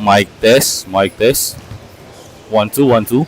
Mic test. 1 2 1 2.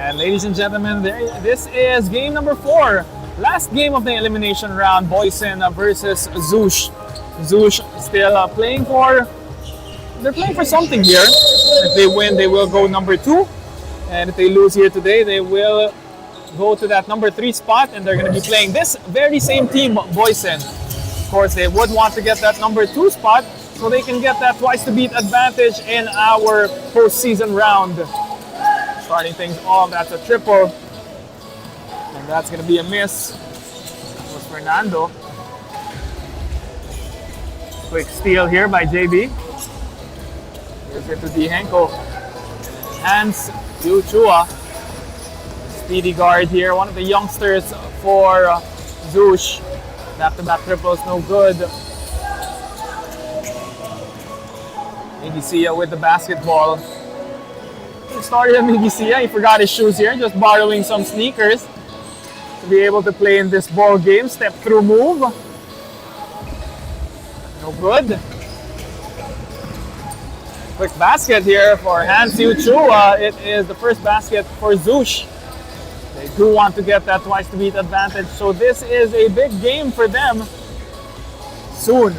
And ladies and gentlemen, this is game number 4. Last game of the elimination round, Boysen versus Zhoosh. Zhoosh still playing for something here. If they win, they will go number 2. And if they lose here today, they will go to that number 3 spot, and they're going to be playing this very same team, Boysen. Of course, they would want to get that number 2 spot so they can get that twice to beat advantage in our postseason round. Starting things off, that's a triple. And that's going to be a miss. That was Fernando. Quick steal here by JB. Here's it to Henko. Hans Yuchua. Speedy guard here. One of the youngsters for Zhoosh. Back-to-back triples, no good. Migisia with the basketball. Started Migisia. He forgot his shoes here. Just borrowing some sneakers to be able to play in this ball game. Step through move. No good. Quick basket here for Hans Yuchua. It is the first basket for Zhoosh. They do want to get that twice to beat advantage, so this is a big game for them. Soon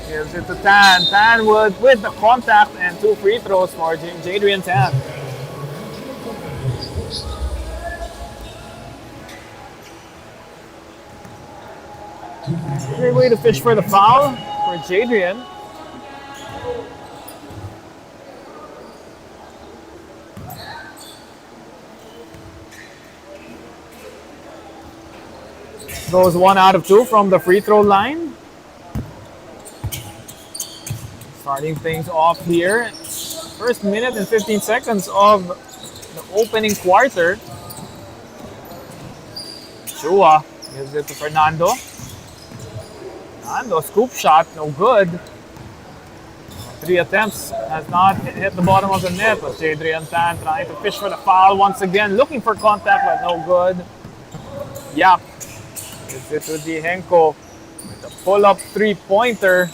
gives it to Tan. Tan with the contact and 2 free throws for Jadrian Tan. Great way to fish for the foul for Jadrian. Goes 1 out of 2 from the free throw line. Starting things off here. First minute and 15 seconds of the opening quarter. Chua gives it to Fernando. Fernando, scoop shot, no good. 3 attempts, has not hit the bottom of the net, but Jadrian Tan trying to fish for the foul once again, looking for contact, but no good. Yap. Gives it to Henko with a pull-up 3-pointer.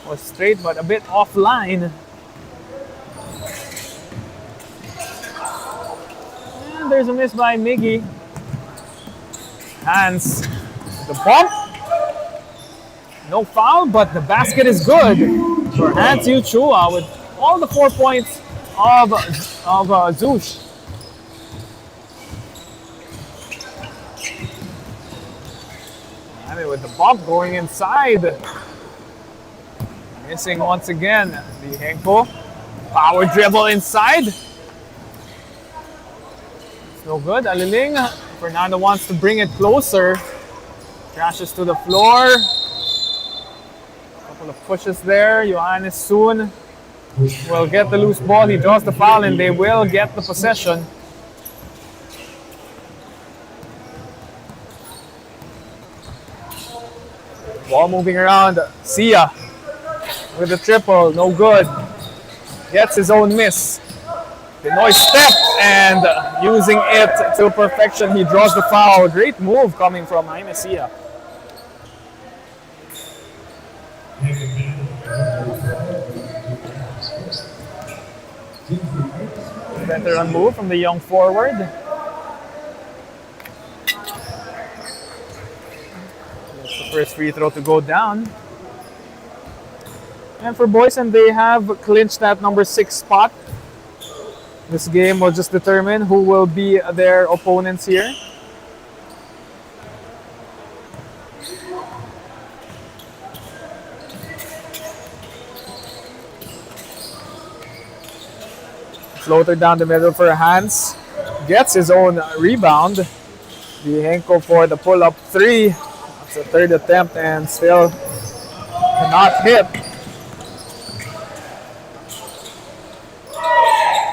Was straight, but a bit offline. And there's a miss by Miggy. Hans, the bump. No foul, but the basket is good for Hans Yuchua with all the 4 points of Zhoosh. With the bump going inside. Missing once again. The Henko. Power dribble inside. It's no good. Aliling. Fernando wants to bring it closer. Crashes to the floor. Couple of pushes there. Johannes soon will get the loose ball. He draws the foul and they will get the possession. Ball moving around. Sia with the triple. No good. Gets his own miss. Pinoy step and using it to perfection. He draws the foul. Great move coming from Jaime Sia. Veteran move from the young forward. First free throw to go down. And for Boysen, they have clinched that number 6 spot. This game will just determine who will be their opponents here. Floater down the middle for Hans. Gets his own rebound. The Henko for the pull-up 3. It's a 3rd attempt and still cannot hit.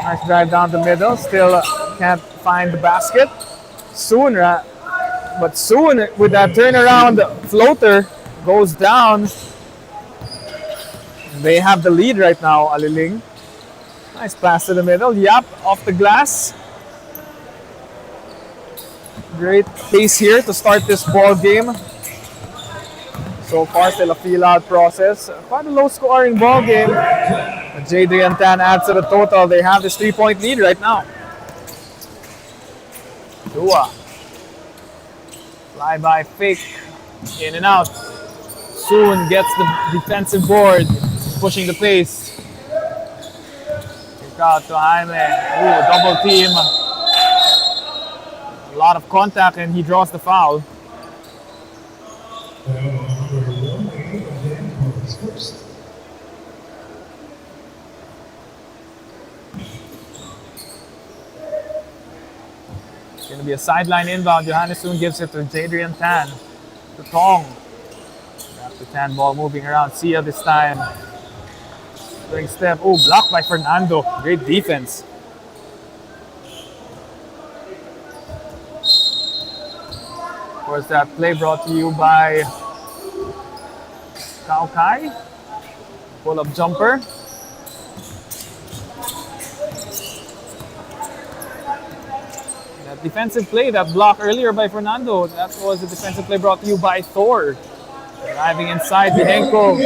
Nice drive down the middle. Still can't find the basket. Soon with that turnaround floater goes down. They have the lead right now, Aliling. Nice pass to the middle. Yap off the glass. Great pace here to start this ball game. So far, still a feel-out process. Quite a low-scoring ball game. Jadrian Tan adds to the total. They have this 3-point lead right now. Dua. Fly by fake. In and out. Soon gets the defensive board. Pushing the pace. Kick out to Jaime. Ooh, double team. A lot of contact and he draws the foul. It's going to be a sideline inbound. Johannes soon gives it to Jadrian Tan. To Tong. Back to Tan, ball moving around. Sia this time. Spring step. Oh, blocked by Fernando. Great defense. Of course, that play brought to you by Kao Kai. Pull-up jumper. That defensive play, that block earlier by Fernando, that was a defensive play brought to you by Thor. Driving inside, Vihenko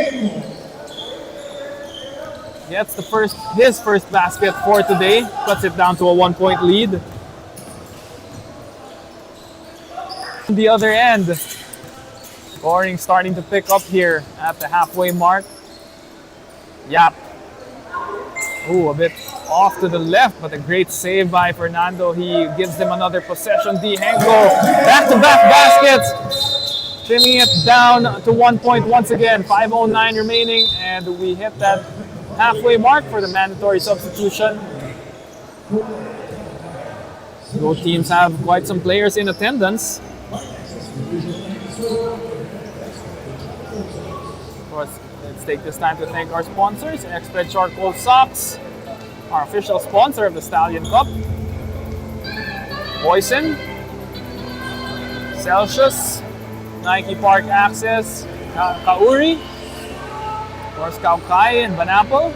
gets his first basket for today. Cuts it down to a 1-point lead. On the other end, scoring starting to pick up here at the halfway mark. Yap. Ooh, a bit off to the left, but a great save by Fernando. He gives them another possession. Dihenko, back-to-back baskets. Trimming it down to 1 point once again. 5:09 remaining, and we hit that halfway mark for the mandatory substitution. Both teams have quite some players in attendance. Of course, let's take this time to thank our sponsors, Expert Charcoal Socks, our official sponsor of the Stallion Cup, Boysen, Celsius, Nike Park Access, Kauri, of course Kao Kai and Banapple.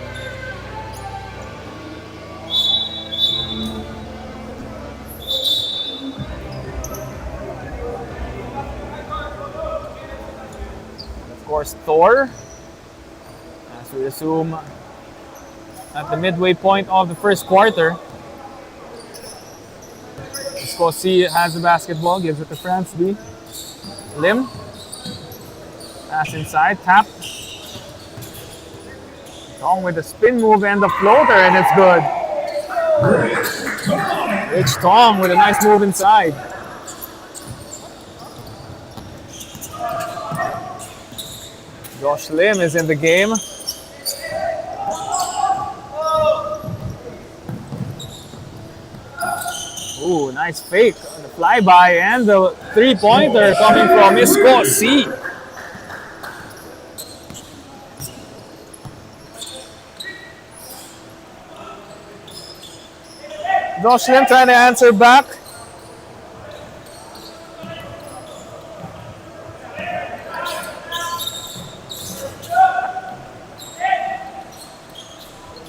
Of course Thor, as we assume at the midway point of the first quarter. Scorsese has the basketball, gives it to France B. Lim. Pass inside, tap. Tong with the spin move and the floater, and it's good. Rich Tong with a nice move inside. Josh Lim is in the game. Ooh, nice fake on the flyby and the three-pointer coming from Scoreboard. Josh Lim trying to answer back.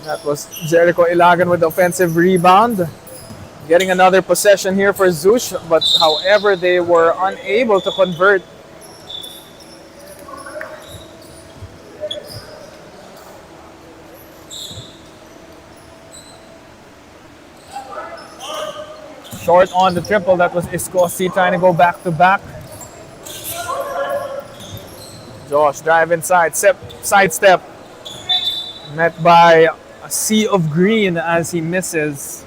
That was Jericho Ilagan with the offensive rebound. Getting another possession here for Zhoosh, but however, they were unable to convert. Short on the triple, that was Scoreboard trying to go back to back. Josh drive inside, sidestep. Met by a sea of green as he misses.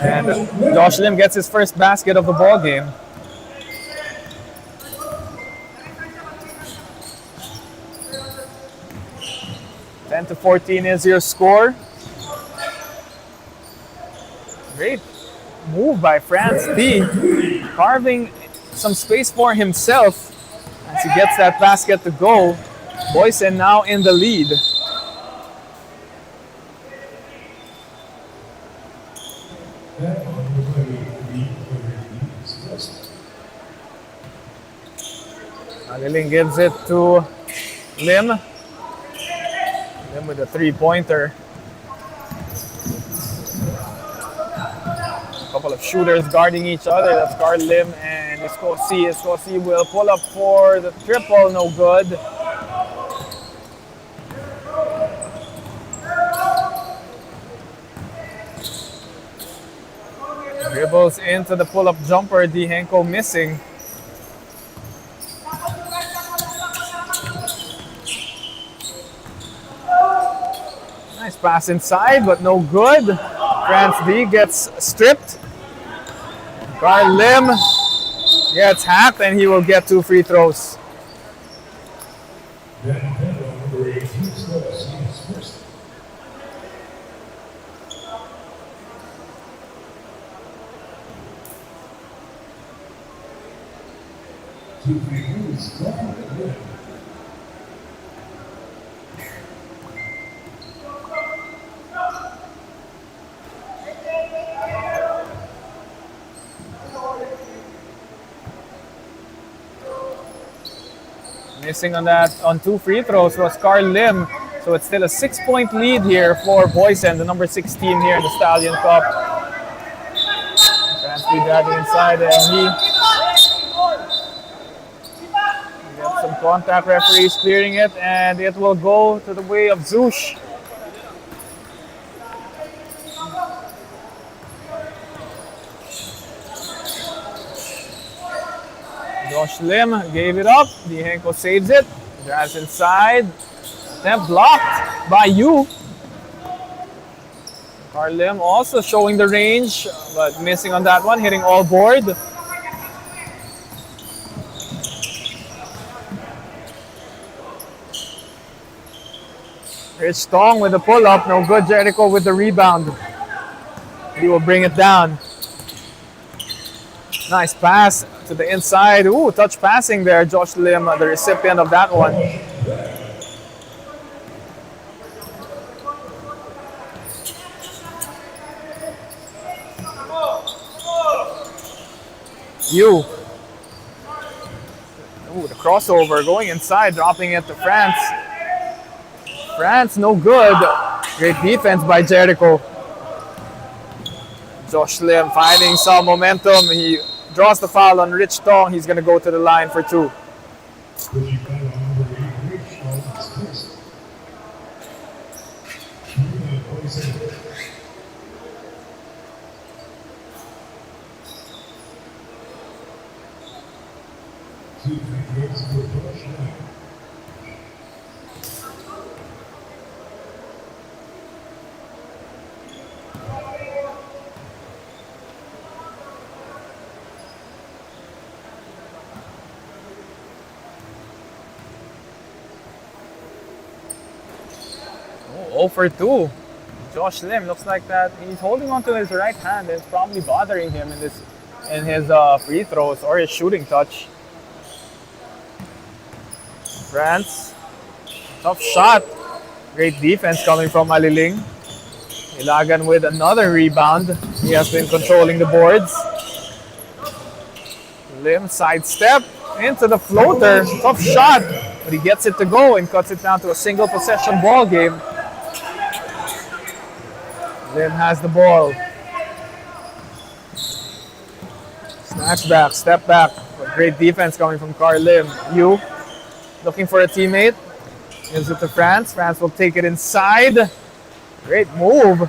And Josh Lim gets his first basket of the ball game. Ten to 14 is your score. Great move by France D, carving some space for himself as he gets that basket to go. Boysen now in the lead. Aliling gives it to Lim. Lim with a three-pointer. A couple of shooters guarding each other. That's guard Lim and Scoreboard. Scoreboard will pull up for the triple, no good. dribbles into the pull-up jumper. Henko missing. Nice pass inside, but no good. France D gets stripped. Carl Lim gets hacked, and he will get 2 free throws. Missing on 2 free throws was Carl Lim. So it's still a 6-point lead here for Boysen, the number 16 here in the Stallion Cup. Transfer driving inside, and he gets some contact. Referees clearing it, and it will go to the way of Zhoosh. Josh Lim gave it up. Henko saves it. Drives inside. Then blocked by Yu. Carl Lim also showing the range, but missing on that one, hitting all board. Rich Tong with the pull-up. No good. Jericho with the rebound. He will bring it down. Nice pass to the inside. Ooh, touch passing there. Josh Lim, the recipient of that one. Yu. Ooh, the crossover going inside, dropping it to France. France, no good. Great defense by Jericho. Josh Lim finding some momentum. He draws the foul on Rich Tong. He's going to go to the line for 2. Oh, 0 for 2. Josh Lim looks like that he's holding on to his right hand. It's probably bothering him in his free throws or his shooting touch. France, tough shot. Great defense coming from Aliling. Ilagan with another rebound. He has been controlling the boards. Lim sidestep into the floater. Tough shot, but he gets it to go and cuts it down to a single possession ball game. Lim has the ball. Snatch back, step back. But great defense coming from Carl Lim. Yu looking for a teammate. Gives it to France. France will take it inside. Great move.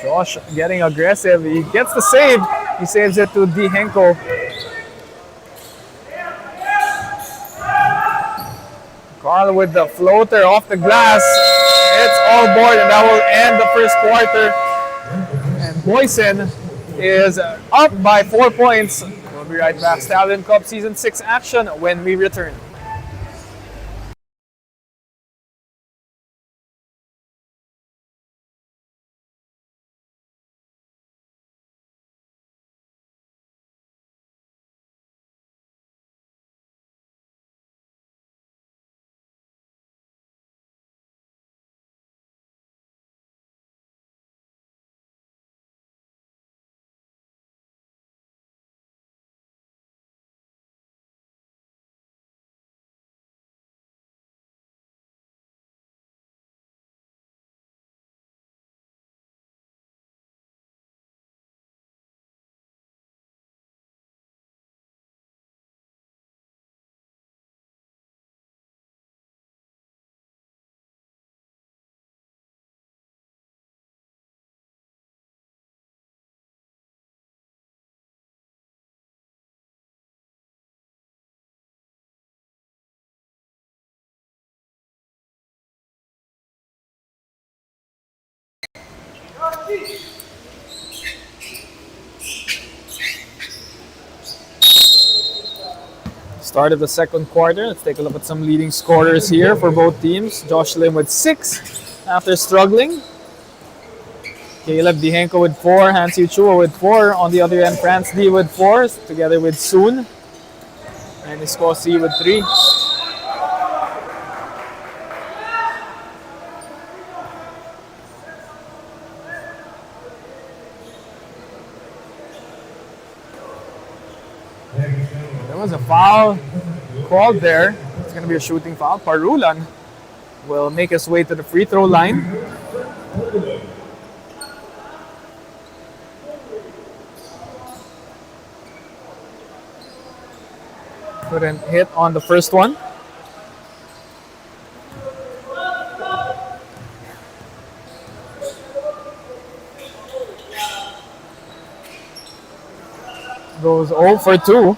Josh getting aggressive. He gets the save. He saves it to Henko. Carl with the floater off the glass. It's all board, and that will end the first quarter. And Boysen is up by 4 points. We'll be right back. Stallion Cup Season 6 action when we return. Start of the second quarter. Let's take a look at some leading scorers here for both teams. Josh Lim with 6 after struggling. Caleb Dihenko with 4. Hansi Chua with 4. On the other end, France D with 4, together with Soon. And Iskosi with 3. There was a foul called there. It's going to be a shooting foul. Parulan will make his way to the free throw line. Couldn't hit on the first one. Goes 0 for 2.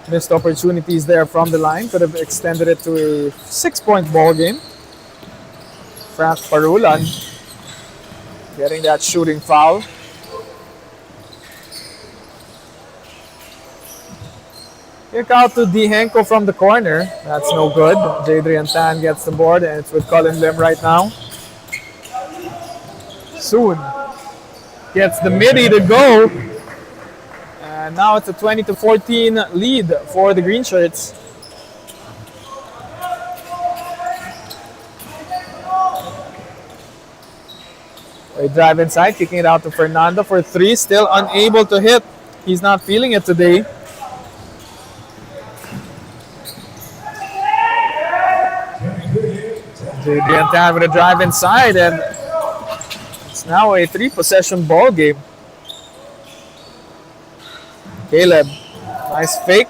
Missed opportunities there from the line. Could have extended it to a 6-point ball game. Frank Parulan getting that shooting foul. Kick out to Dihenko from the corner. That's no good. Jadrian Tan gets the board, and it's with Colin Lim right now. Soon gets the midi to go. And now it's a 20-14 lead for the Green Shirts. They drive inside, kicking it out to Fernando for 3. Still unable to hit. He's not feeling it today. Jadrian Tan with a drive inside, and it's now a 3-possession ball game. Caleb, nice fake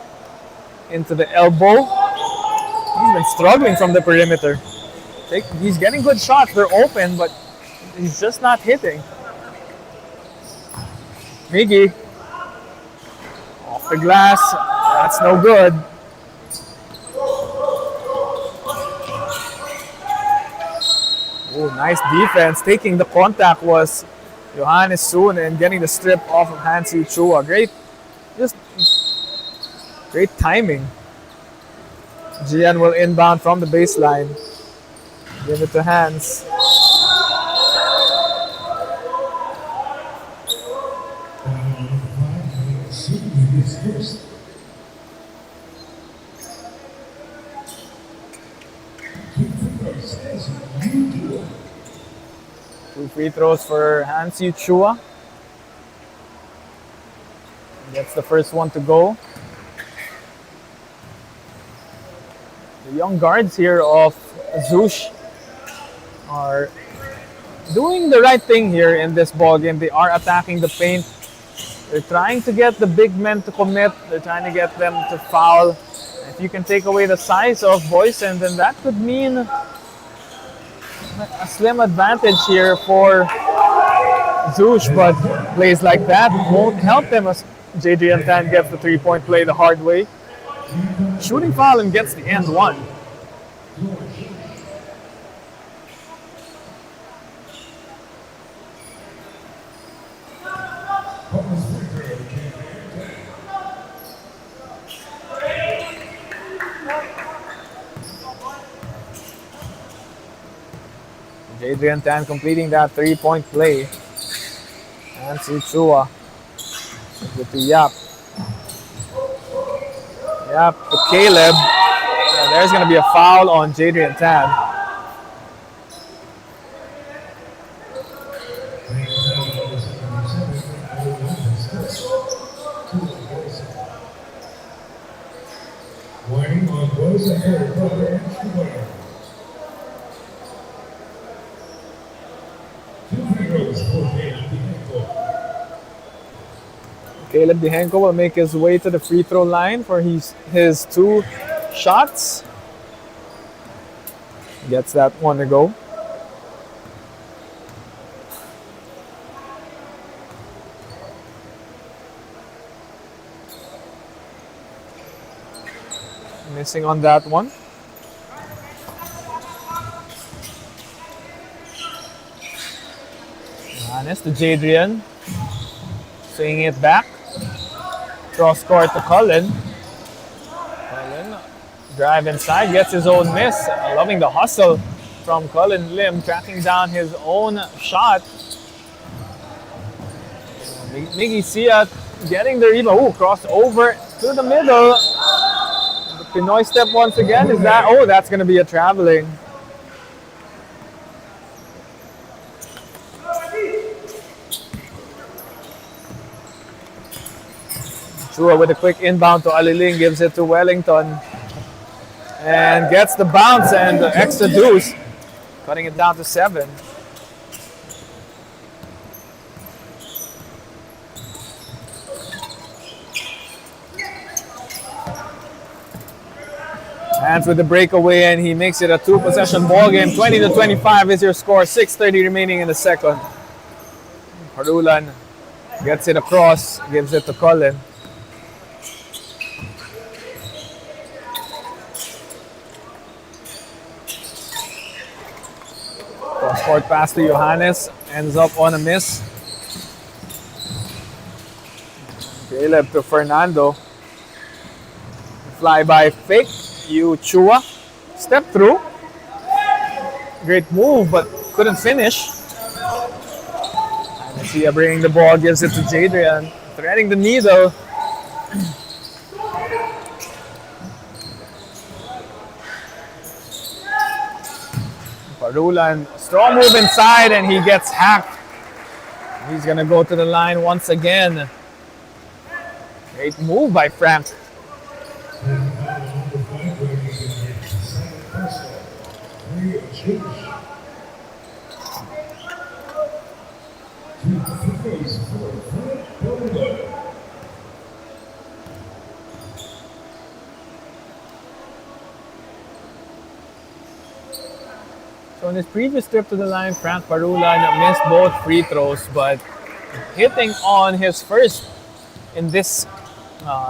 into the elbow. He's been struggling from the perimeter. He's getting good shots. They're open, but he's just not hitting. Miggy off the glass. That's no good. Oh, nice defense. Taking the contact was Johannes Soon and getting the strip off of Hansi Chua. Great timing. Gian will inbound from the baseline. Give it to Hans. Two free throws for Hansi Chua. Gets the first one to go. The young guards here of Zhoosh are doing the right thing here in this ball game. They are attacking the paint. They're trying to get the big men to commit. They're trying to get them to foul. If you can take away the size of Boysen, then that could mean a slim advantage here for Zhoosh, but plays like that won't help them as Jadrian Tan gets the 3-point play the hard way. Shooting foul and gets the end one. Jadrian Tan completing that 3-point play. Hansi Chua. Give to Yap. Yap to Caleb. And there's going to be a foul on Jadrian Tan. Warning on Boysen for Caleb Dihenko will make his way to the free throw line for his 2 shots. Gets that one to go. Missing on that one. Johannes to Jadrian. Swinging it back. Cross court to Cullen. Cullen, drive inside, gets his own miss. Loving the hustle from Cullen Lim, tracking down his own shot. Miggy Sia getting the rebound. Ooh, cross over to the middle. The Pinoy step once again. Is that? Oh, that's going to be a traveling. Chua with a quick inbound to Aliling, gives it to Wellington. And gets the bounce and the extra deuce. Cutting it down to 7. Hands with the breakaway, and he makes it a 2-possession ball game. 20-25 is your score. 6:30 remaining in the second. Harulan gets it across, gives it to Cullen. Cross-court pass to Johannes, ends up on a miss. Caleb to Fernando. Fly-by fake. Chua. Step through. Great move, but couldn't finish. Sia bringing the ball, gives it to Jadrian. Threading the needle. Parulan, strong move inside, and he gets hacked. He's gonna go to the line once again. Great move by Frank. So in his previous trip to the line, Frank Parulan missed both free throws, but hitting on his first in this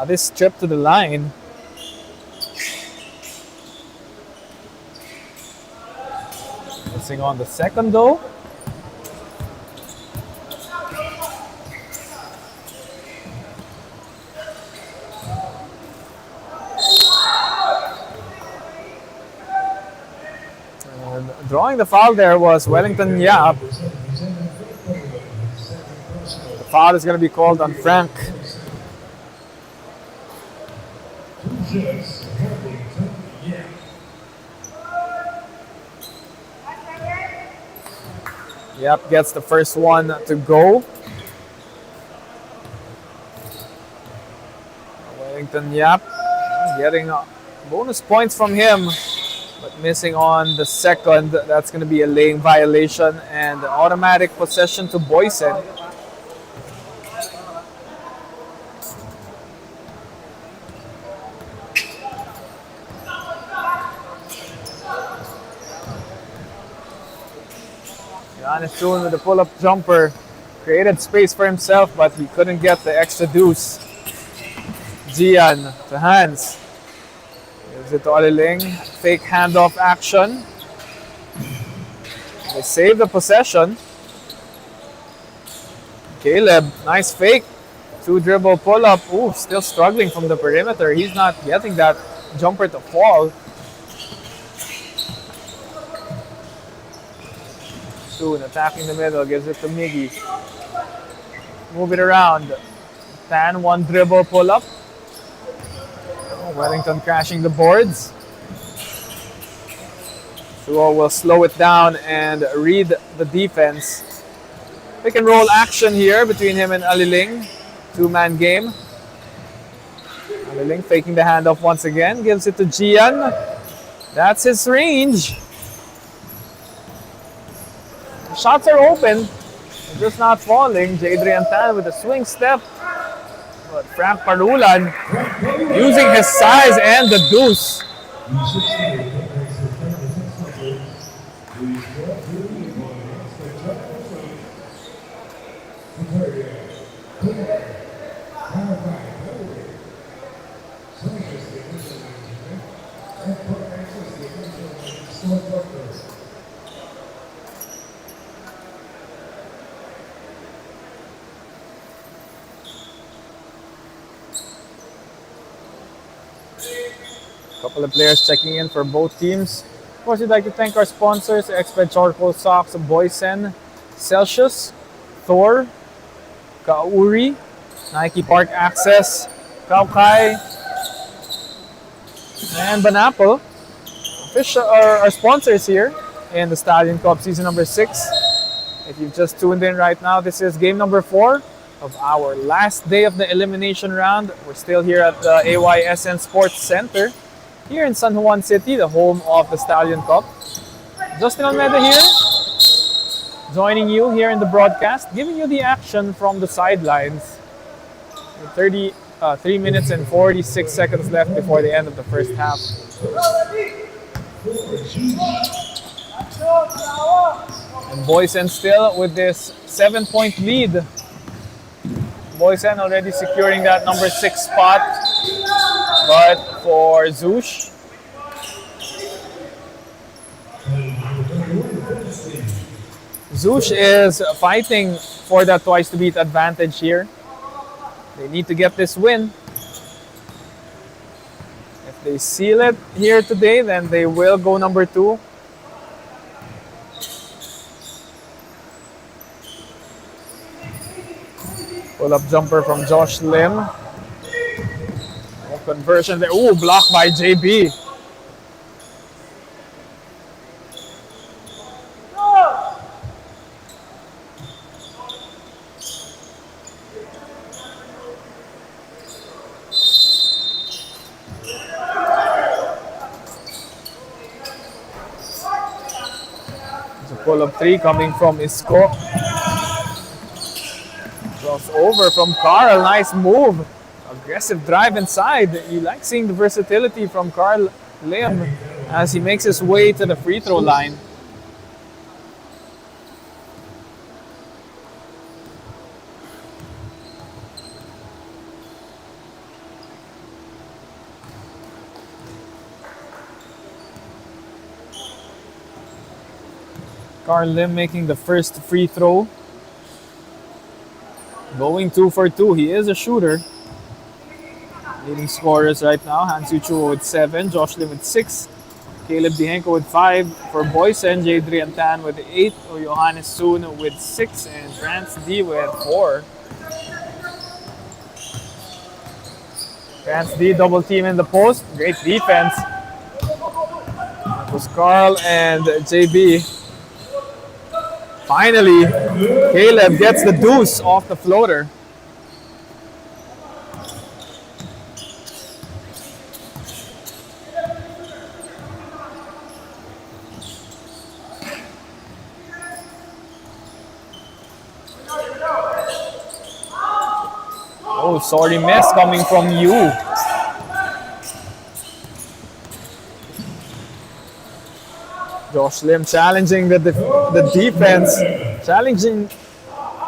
this trip to the line. Missing on the second though. And drawing the foul there was Wellington Yap. The foul is going to be called on Frank. Yep, gets the first one to go. Wellington Yap getting bonus points from him, but missing on the second. That's going to be a laying violation and automatic possession to Boysen. Soon with the pull-up jumper, created space for himself, but he couldn't get the extra deuce. Gian to Hans, gives it to Aliling. Fake handoff action. They save the possession. Caleb, nice fake. 2-dribble pull-up. Ooh, still struggling from the perimeter. He's not getting that jumper to fall. Soon attacking the middle, gives it to Miggy. Move it around. Tan, 1-dribble pull-up. Wellington crashing the boards. Suo will slow it down and read the defense. Pick and roll action here between him and Aliling. 2-man game. Aliling faking the handoff once again, gives it to Gian. That's his range. Shots are open, just not falling. Jadrian Tan with a swing step. But Frank Parulan using his size and the deuce. Couple of players checking in for both teams. Of course, we'd like to thank our sponsors, Expert Charcoal Socks, Boysen, Celsius, Thor, Kauri, Nike Park Access, Kaukai, and Banapple. Our sponsors here in the Stallion Cup season number 6. If you've just tuned in right now, this is game number 4 of our last day of the elimination round. We're still here at the AYSN Sports Center here in San Juan City, the home of the Stallion Cup. Justin Almeida here, joining you here in the broadcast, giving you the action from the sidelines. 3 minutes and 46 seconds left before the end of the first half. And Boysen still with this 7-point lead. Boysen already securing that number 6 spot. But for Zhoosh, Zhoosh is fighting for that twice to beat advantage here. They need to get this win. If they seal it here today, then they will go number 2. Pull-up jumper from Josh Lim. No conversion there. Ooh, blocked by JB. Pull-up 3 coming from Isco. Cross over from Carl. Nice move. Aggressive drive inside. You like seeing the versatility from Carl Lim as he makes his way to the free throw line. Carl Lim making the first free throw. Going 2 for 2. He is a shooter. Leading scorers right now. Hansu Chua with 7. Josh Lim with 6. Caleb Dihenko with 5. For Boysen, Jadrian Tan with 8. Johannes Soon with 6. And France D with 4. France D double team in the post. Great defense. That was Carl and JB. Finally, Caleb gets the deuce off the floater. Oh, sorry miss coming from you. Josh Lim challenging the defense, challenging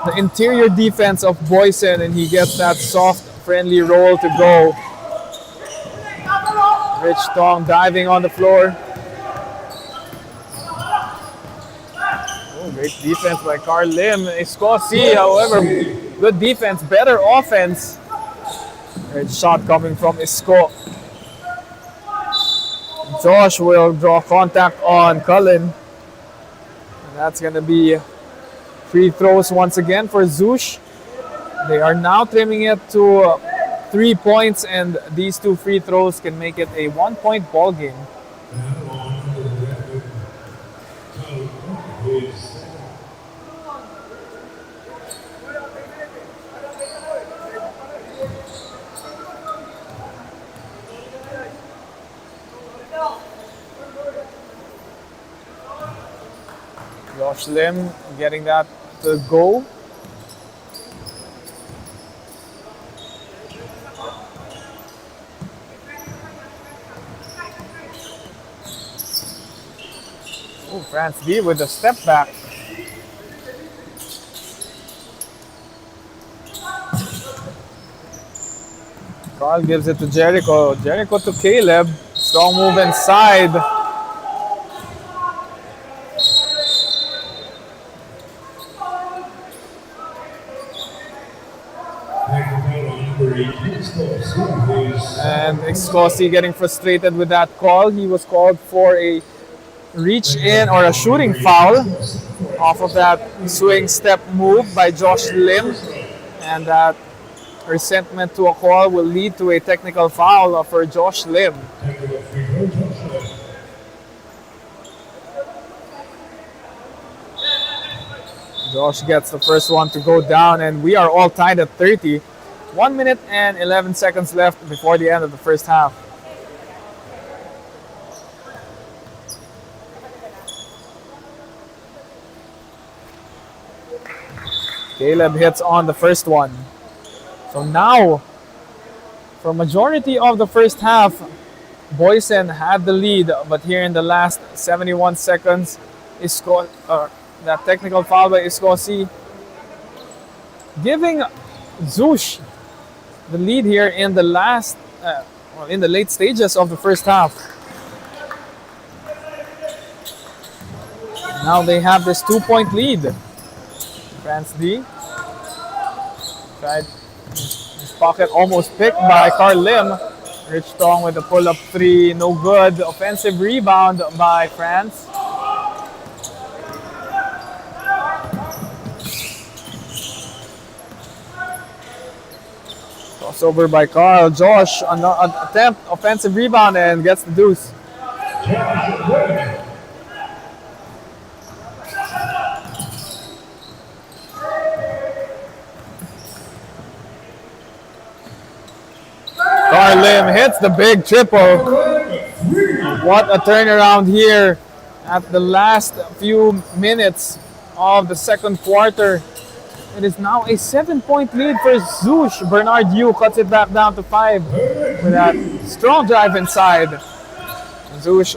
the interior defense of Boysen, and he gets that soft, friendly roll to go. Rich Tong diving on the floor. Oh, great defense by Carl Lim. Escosi, however, good defense, better offense. Great shot coming from Isco. Josh will draw contact on Cullen. And that's going to be free throws once again for Zhoosh. They are now trimming it to 3 points, and these 2 free throws can make it a 1-point ball game. Josh Lim getting that to go. Oh, France D with the step back. Carl gives it to Jericho. Jericho to Caleb. Strong move inside. And Excosi getting frustrated with that call. He was called for a reach in or a shooting foul off of that swing step move by Josh Lim. And that resentment to a call will lead to a technical foul for Josh Lim. Josh gets the first one to go down, and we are all tied at 30. 1 minute and 11 seconds left before the end of the first half. Caleb hits on the first one. So now, for majority of the first half, Boysen had the lead, but here in the last 71 seconds, that technical foul by Iscosi giving Zhoosh the lead here in the in the late stages of the first half. Now they have this 2-point lead. France D tried his pocket, almost picked by Carl Lim. Rich Tong with a pull-up three, no good. Offensive rebound by France. Crossover by Carl. Josh, an attempt, offensive rebound, and gets the deuce. Carl Lim hits the big triple. What a turnaround here at the last few minutes of the second quarter. It is now a 7-point lead for Zhoosh. Bernard Yu cuts it back down to 5 with that strong drive inside. Zhoosh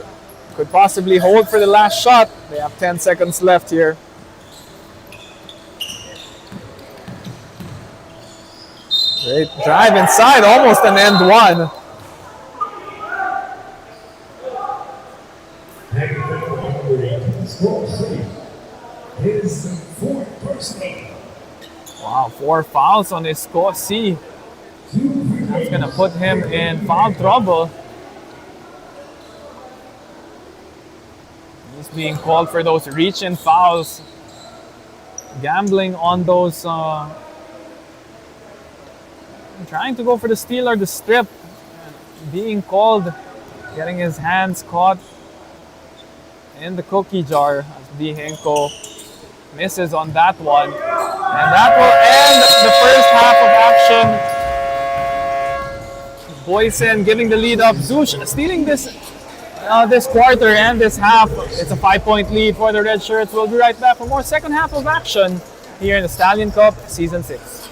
could possibly hold for the last shot. They have 10 seconds left here. Great drive inside, almost an end one. Wow, 4 fouls on Iscosi. That's going to put him in foul trouble. He's being called for those reach-in fouls. Gambling on those, trying to go for the steal or the strip. Being called, getting his hands caught in the cookie jar as D. Henko misses on that one. And that will end the first half of action. Boysen giving the lead up. Zhoosh stealing this quarter and this half. It's a 5-point lead for the Red Shirts. We'll be right back for more second half of action here in the Stallion Cup Season 6.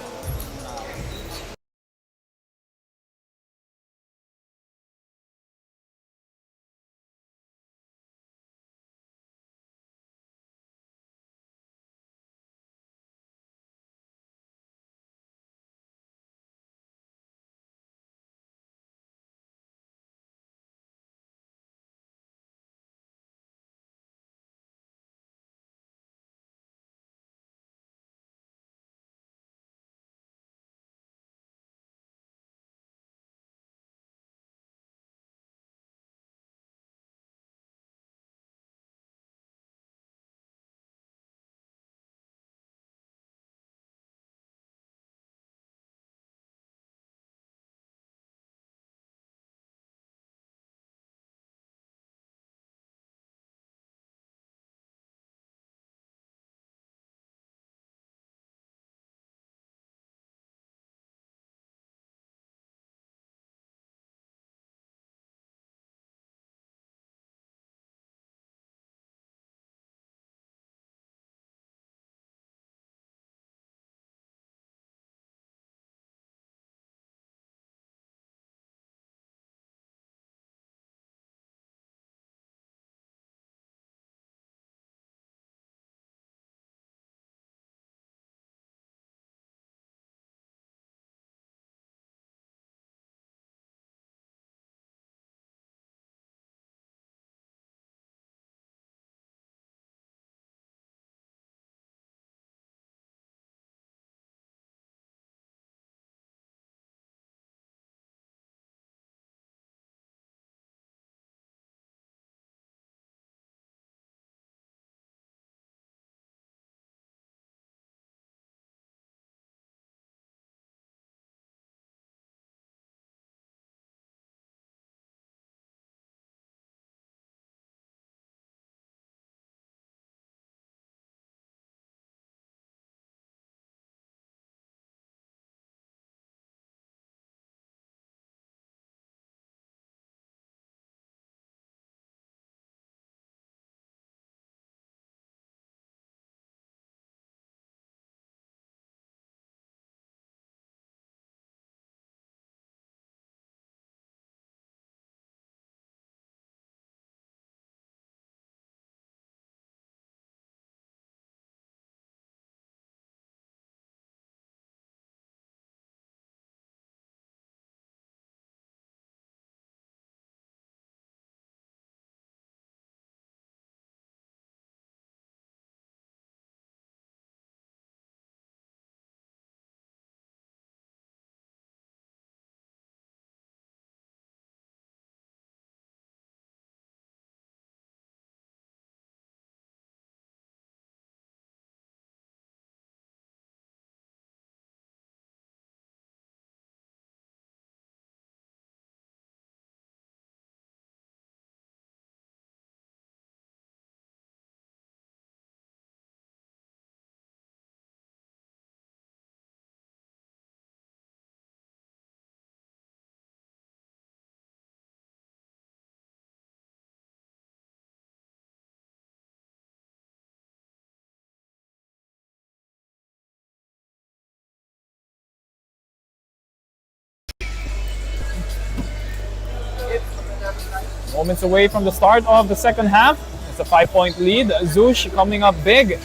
Moments away from the start of the second half. It's a 5-point lead. Zhoosh coming up big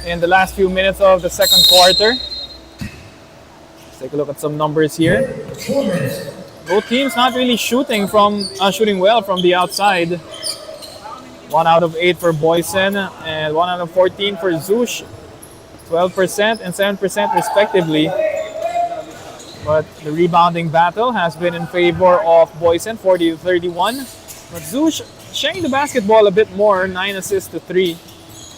in the last few minutes of the second quarter. Let's take a look at some numbers here. Both teams not really shooting well from the outside. 1 out of 8 for Boysen and 1 out of 14 for Zhoosh. 12% and 7% respectively. But the rebounding battle has been in favor of Boysen, 40-31. But Zhoosh sharing the basketball a bit more, 9 assists to 3.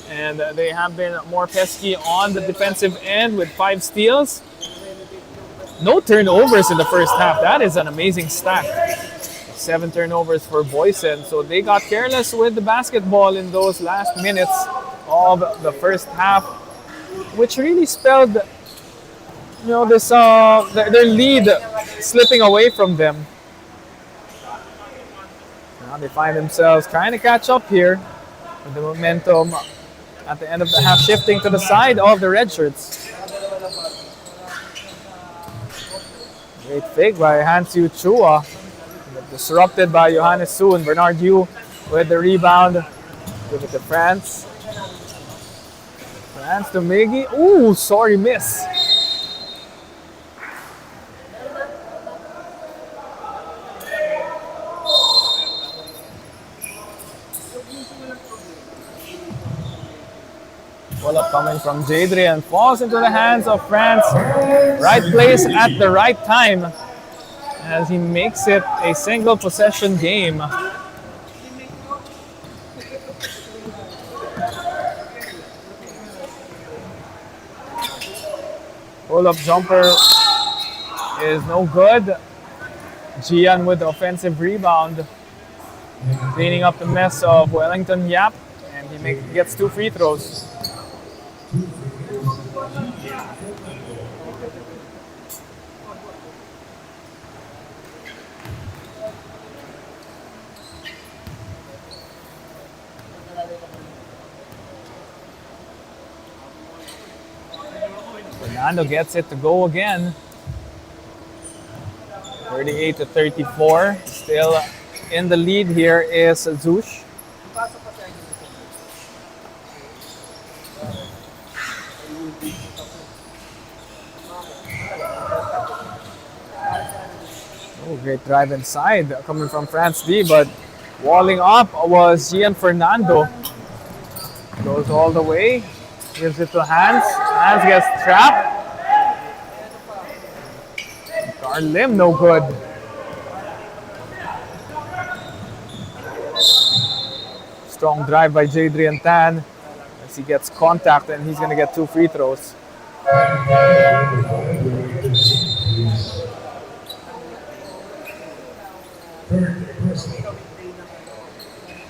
And they have been more pesky on the defensive end with 5 steals. No turnovers in the first half. That is an amazing stat. 7 turnovers for Boysen. So they got careless with the basketball in those last minutes of the first half, which really spelled, their lead slipping away from them. Now they find themselves trying to catch up here with the momentum at the end of the half shifting to the side of the red shirts. Great fake by Hansu Chua. Disrupted by Johannes Soon. Bernard Yu with the rebound. Give it to France. France to Miggy. Ooh, sorry, miss. Pull up coming from Jadrian. Falls into the hands of France. Right place at the right time as he makes it a single possession game. Pull-up jumper is no good. Gian with the offensive rebound, cleaning up the mess of Wellington Yap, and he gets 2 free throws. Fernando gets it to go again. 38-34. Still in the lead here is Zhoosh. Oh, great drive inside coming from France D, but walling up was Gian Fernando. Goes all the way. Gives it to Hans. Hans gets trapped. Carl Lim, no good. Strong drive by Jadrian Tan as he gets contact, and he's going to get 2 free throws.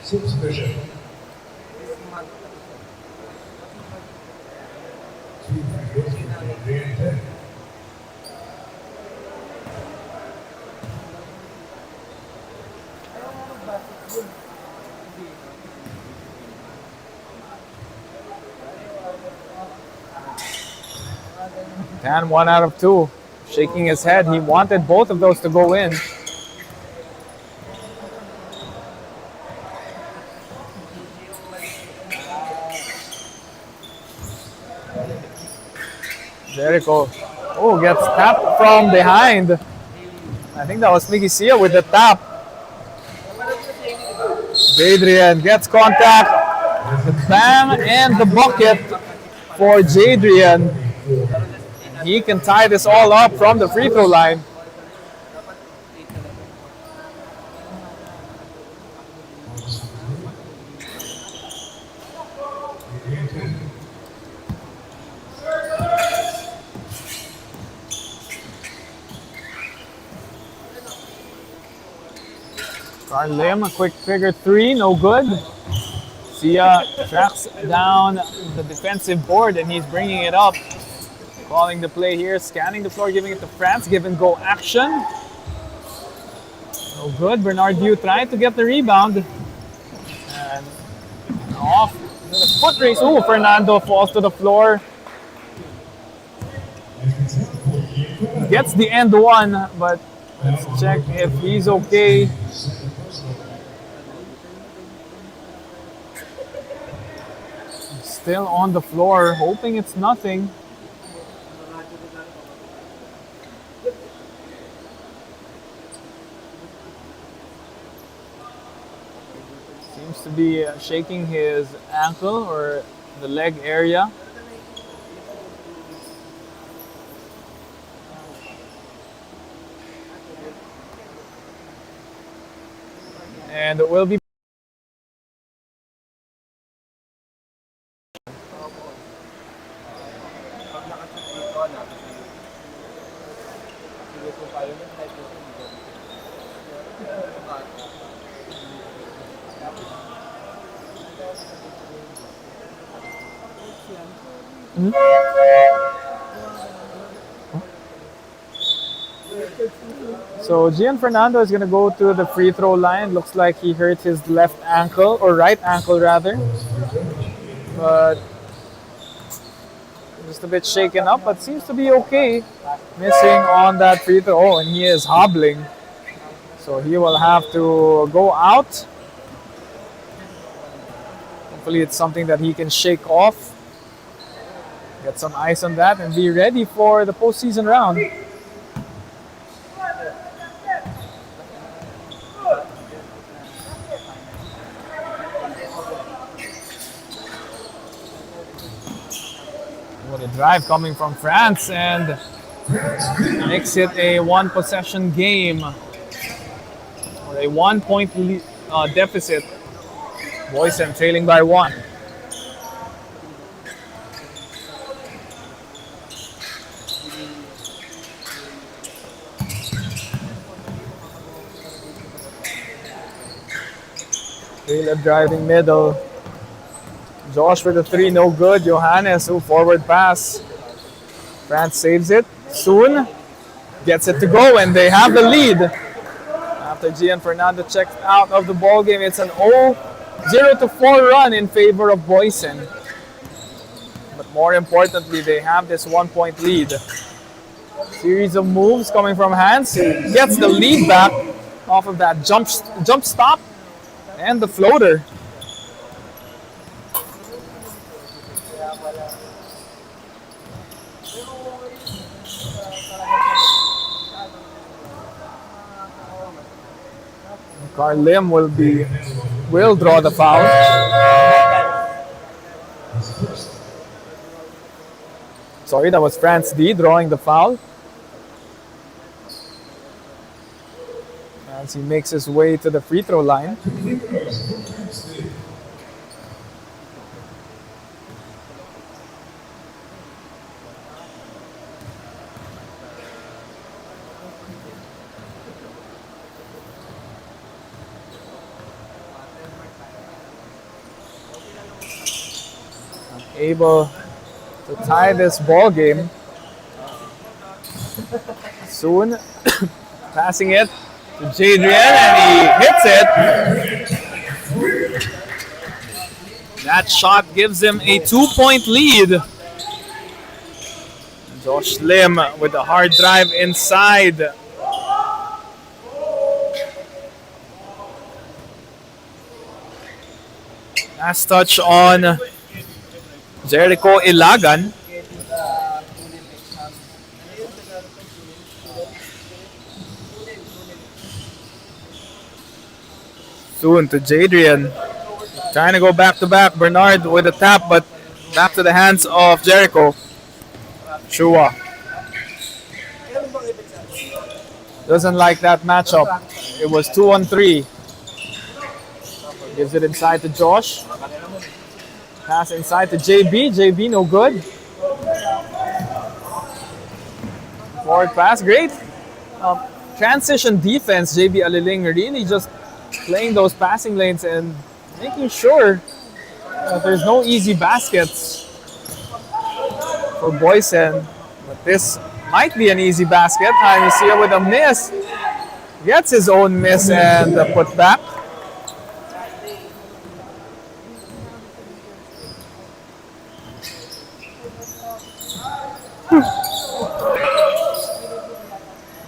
Subdivision. 1 out of 2. Shaking his head. He wanted both of those to go in. Jericho. Oh, gets tapped from behind. I think that was Miggy Sia with the tap. Jadrian gets contact. The bang and the bucket for Jadrian. He can tie this all up from the free throw line. Carl Lim, a quick figure 3, no good. Sia tracks down the defensive board and he's bringing it up. Calling the play here, scanning the floor, giving it to France, give and go action. No good. Bernard Yu trying to get the rebound. And off the foot race. Oh, Fernando falls to the floor. Gets the end one, but let's check if he's okay. Still on the floor, hoping it's nothing. Seems to be shaking his ankle or the leg area. And it will be So Gian Fernando is going to go to the free throw line. Looks like he hurt his left ankle, or right ankle rather. But just a bit shaken up, but seems to be okay. Missing on that free throw. Oh, and he is hobbling. So he will have to go out. Hopefully it's something that he can shake off. Get some ice on that and be ready for the postseason round. What a drive coming from France, and makes it a one possession game. Or a 1 point deficit. Boysen trailing by 1. Taylor driving middle. Josh with a 3, no good. Johannes, who forward pass. France saves it. Soon gets it to go, and they have the lead. After Gian Fernando checked out of the ball game, it's an 0-4 run in favor of Boysen. But more importantly, they have this 1 point lead. Series of moves coming from Hans. He gets the lead back off of that jump stop and the floater. Carl Lim will draw the foul. Sorry, that was France D drawing the foul. As he makes his way to the free throw line. Able to tie this ball game. Soon passing it to Jadrian, and he hits it. That shot gives him a 2 point lead. Josh Lim with a hard drive inside. Last touch on Jericho Ilagan. Soon to Jadrian. Trying to go back to back. Bernard with a tap, but back to the hands of Jericho. Shua. Doesn't like that matchup. It was 2-on-3. Gives it inside to Josh. Pass inside to JB. JB no good. Forward pass, great. Transition defense. JB Aliling really just playing those passing lanes and making sure that there's no easy baskets for Boysen. But this might be an easy basket. Jaime with a miss. Gets his own miss and put back.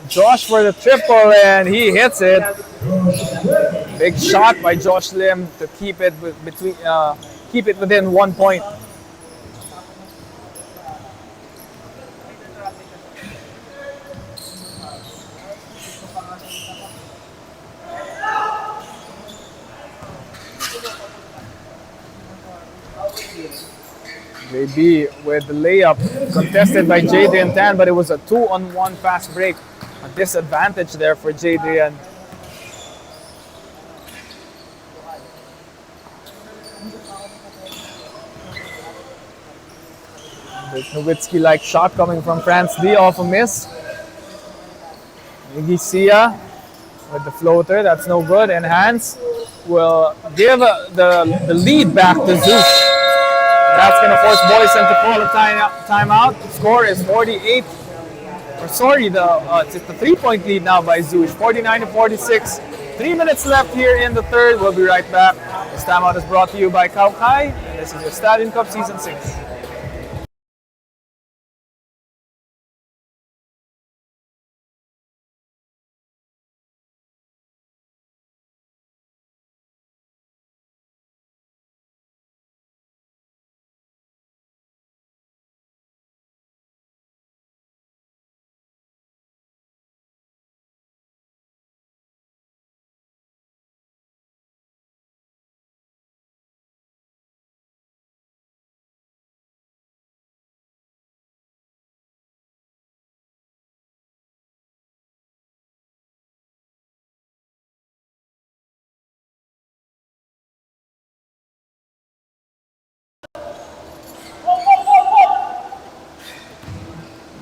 Josh for the triple, and he hits it. Big shot by Josh Lim to keep it within 1 point. JB with the layup contested by Jadrian Tan, but it was a 2-on-1 fast break. A disadvantage there for Jadrian. The Nowitzki-like shot coming from France D off a miss. Miggy Sia with the floater, that's no good. And Hans will give the lead back to Zhoosh. That's going to force Boysen to call a timeout. The score is 48. Or sorry, it's the 3-point lead now by Zhoosh, 49-46. 3 minutes left here in the third. We'll be right back. This timeout is brought to you by Kaukai, and this is your Stallion Cup Season 6.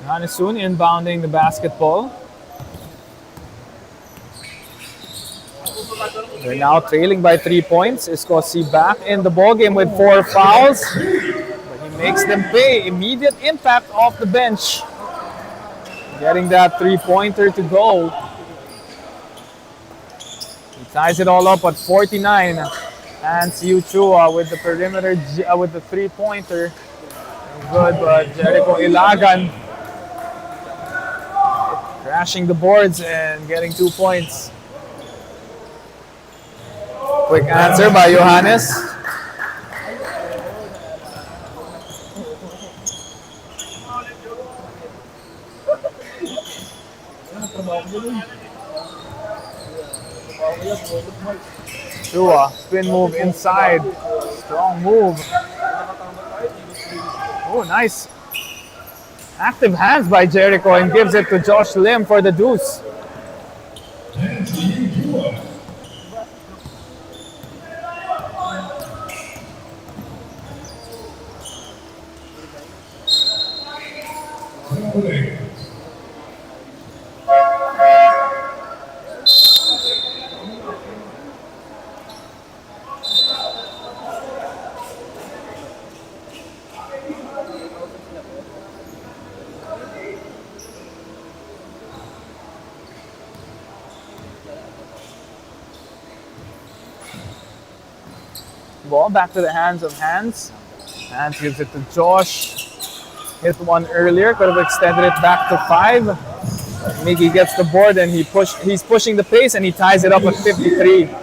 Hanasoon inbounding the basketball. They're now trailing by 3 points. Iskosi back in the ballgame with 4 fouls. But he makes them pay. Immediate impact off the bench. Getting that 3-pointer to go. He ties it all up at 49. And Siu Chua with the perimeter, with the 3-pointer. Good, but Jericho Ilagan crashing the boards and getting 2 points. Quick answer by Johannes. Chua, spin move inside. Strong move. Oh, nice. Active hands by Jericho and gives it to Josh Lim for the deuce. Ball back to the hands of Hans. Hans gives it to Josh. Hit one earlier, could have extended it back to 5. Miggy gets the board and he's pushing the pace and he ties it up at 53. There's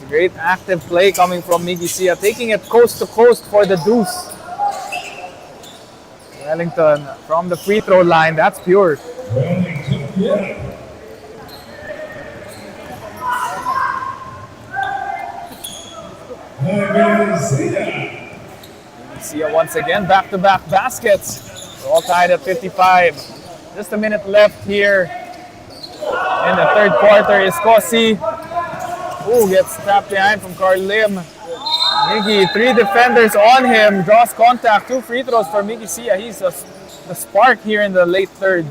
a great active play coming from Miggy Sia, taking it coast to coast for the deuce. Wellington from the free throw line, that's pure. Sia once again, back-to-back baskets. We're all tied at 55. Just a minute left here in the third quarter. Iskosi, who gets trapped behind from Carl Lim. Miggy, 3 defenders on him, draws contact. 2 free throws for Miggy Sia. He's the spark here in the late third.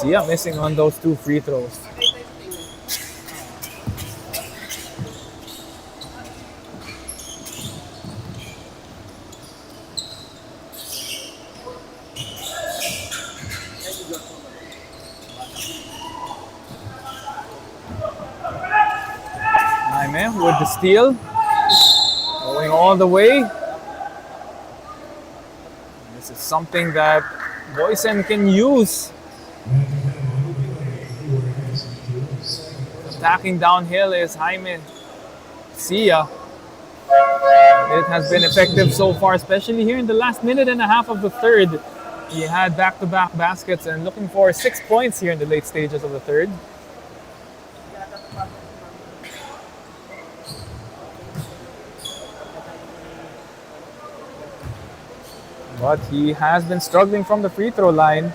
Sia missing on those 2 free throws. Jaime with the steal. all the way. This is something that Boysen can use. Attacking downhill is Jaime Sia. It has been effective so far, especially here in the last minute and a half of the third. He had back-to-back baskets and looking for 6 points here in the late stages of the third. But he has been struggling from the free throw line.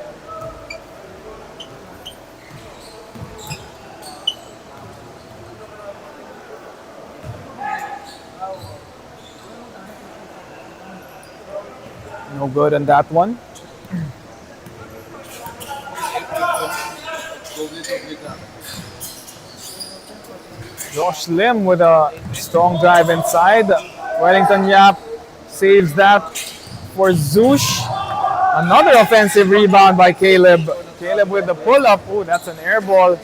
No good on that one. Josh Lim with a strong drive inside. Wellington Yap saves that for Zhoosh. Another offensive rebound by Caleb. Caleb with the pull-up. Ooh, that's an air ball.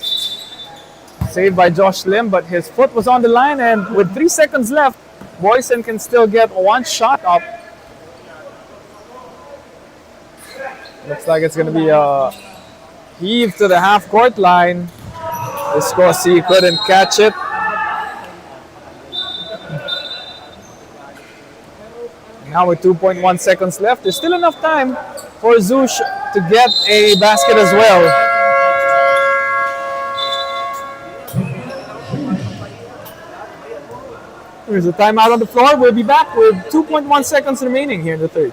Saved by Josh Lim, but his foot was on the line, and with 3 seconds left, Boysen can still get one shot up. Looks like it's going to be a heave to the half-court line. Viscosi couldn't catch it. Now with 2.1 seconds left, there's still enough time for Zhoosh to get a basket as well. There's a timeout on the floor. We'll be back with 2.1 seconds remaining here in the third.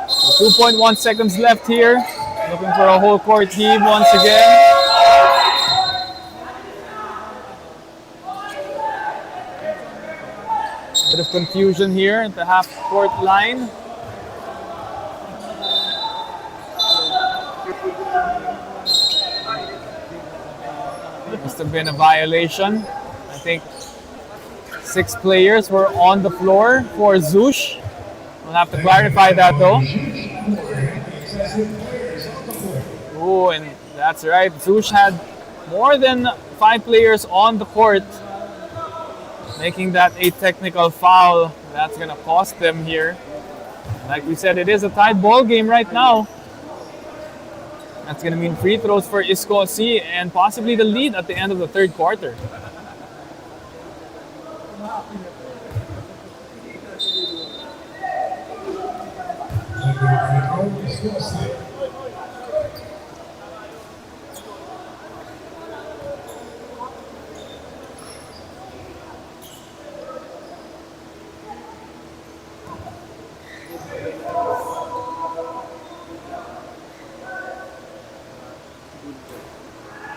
So 2.1 seconds left here. Looking for a whole court heave once again. Bit of confusion here at the half-court line. Must have been a violation. I think 6 players were on the floor for Zhoosh. We'll have to clarify that though. Oh, and that's right. Zhoosh had more than 5 players on the court, making that a technical foul. That's going to cost them here. Like we said, it is a tied ball game right now. That's going to mean free throws for Viscosi and possibly the lead at the end of the third quarter.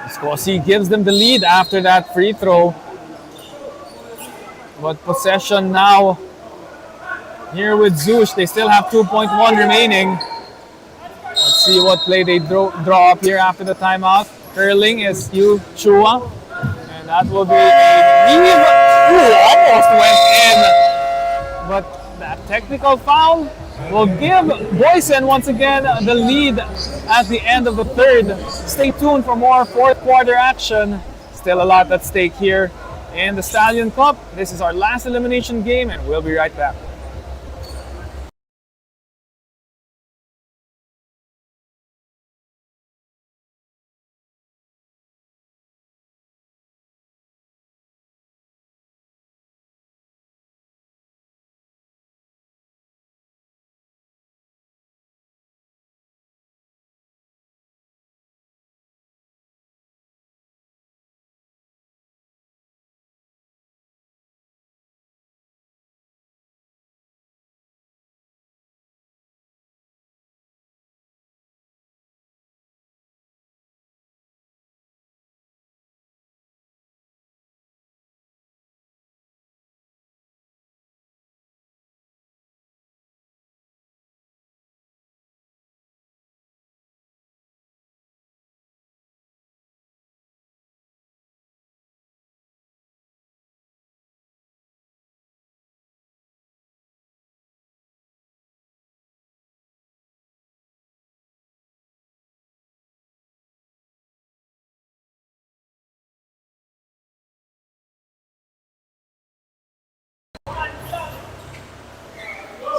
Viscosi gives them the lead after that free throw. But possession now here with Zhoosh. They still have 2.1 remaining. Let's see what play they draw up here after the timeout. Curling is Yu Chua. And that will be a heave. Ooh, almost went in. But that technical foul will give Boysen once again the lead at the end of the third. Stay tuned for more fourth quarter action. Still a lot at stake here in the Stallion Cup. This is our last elimination game, and we'll be right back.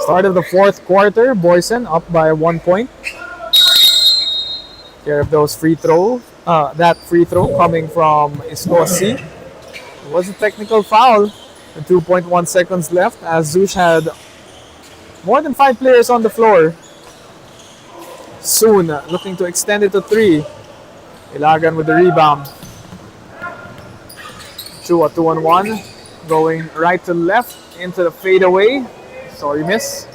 Start of the fourth quarter, Boysen up by 1 point. Care of those free throw. That free throw coming from Iscosi. It was a technical foul. And 2.1 seconds left as Zhoosh had more than 5 players on the floor. Soon looking to extend it to 3. Ilagan with the rebound. Chua 2-on-1. Going right to left into the fadeaway. Sorry, miss.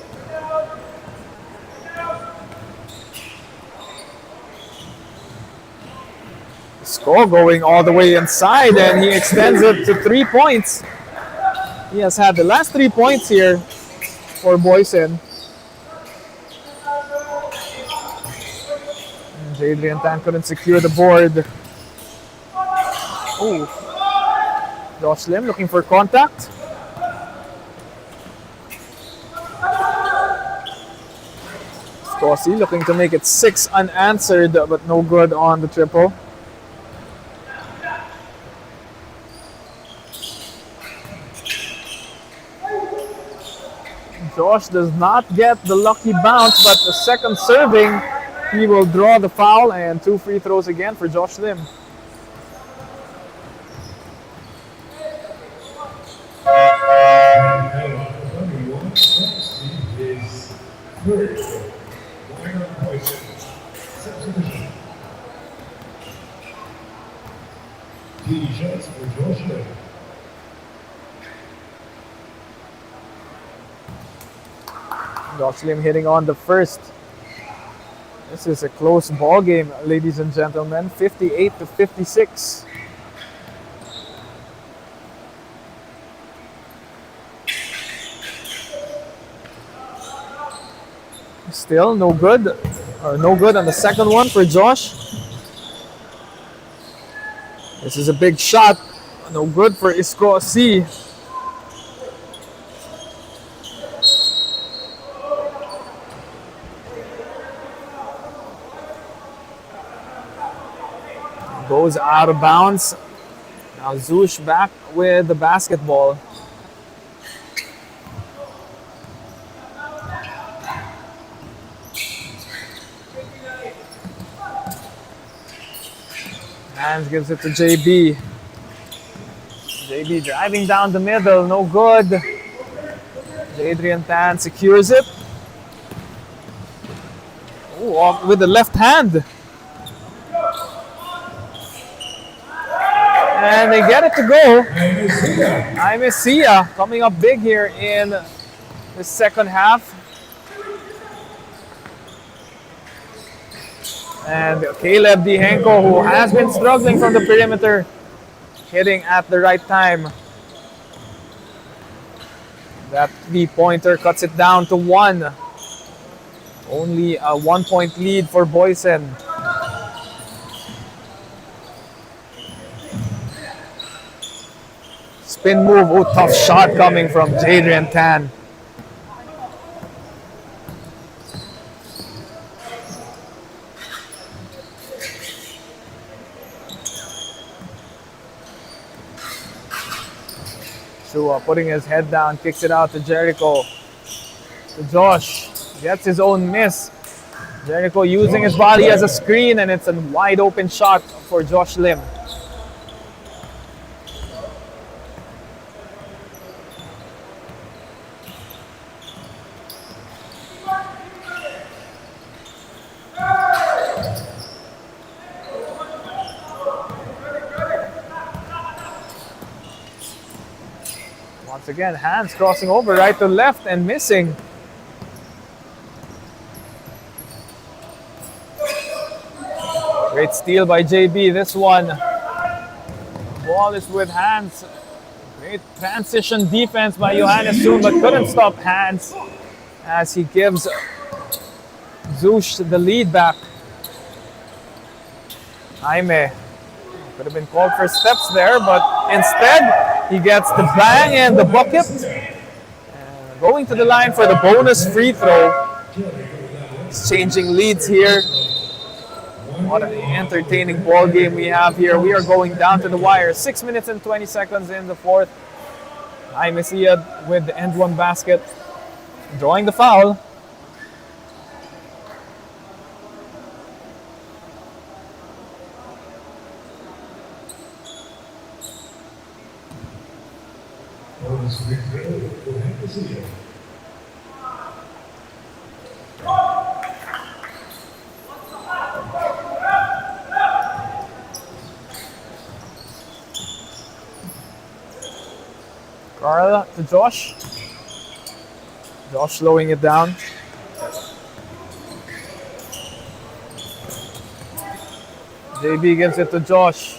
Score going all the way inside, and he extends it to 3 points. He has had the last 3 points here for Boysen. And Adrian Tan couldn't secure the board. Oh, Josh Lim looking for contact. Scosi looking to make it 6 unanswered, but no good on the triple. Josh does not get the lucky bounce, but the second serving, he will draw the foul, and 2 free throws again for Josh Lim. Shots for Josh Lim. Josh Lim hitting on the first. This is a close ball game, ladies and gentlemen. 58-56. Still no good, or no good on the second one for Josh. This is a big shot. No good for Iscosi. Goes out of bounds. Now Zhoosh back with the basketball. Hands gives it to JB. JB driving down the middle, no good. Adrian Tan secures it. Oh, off with the left hand. And they get it to go. Jaime Sia coming up big here in the second half. And Caleb Dihenko, who has been struggling from the perimeter, hitting at the right time. That 3-pointer cuts it down to 1. Only a 1-point lead for Boysen. Spin move, oh, tough shot coming from Adrian Tan. Chua putting his head down, kicks it out to Jericho. To Josh, gets his own miss. Jericho using his body as a screen, and it's a wide open shot for Josh Lim. Once again, hands crossing over right to left and missing. Great steal by JB, this one. Ball is with hands. Great transition defense by Johannes Soon, but couldn't stop hands as he gives Zhoosh the lead back. Jaime could have been called for steps there, but instead he gets the bang and the bucket. And going to the line for the bonus free throw. Exchanging leads here. What an entertaining ball game we have here. We are going down to the wire. 6 minutes and 20 seconds in the fourth. Hi, Messiah with the end one basket. Drawing the foul. Bonus free throw for Hennessy. Carl to Josh. Josh slowing it down. JB gives it to Josh.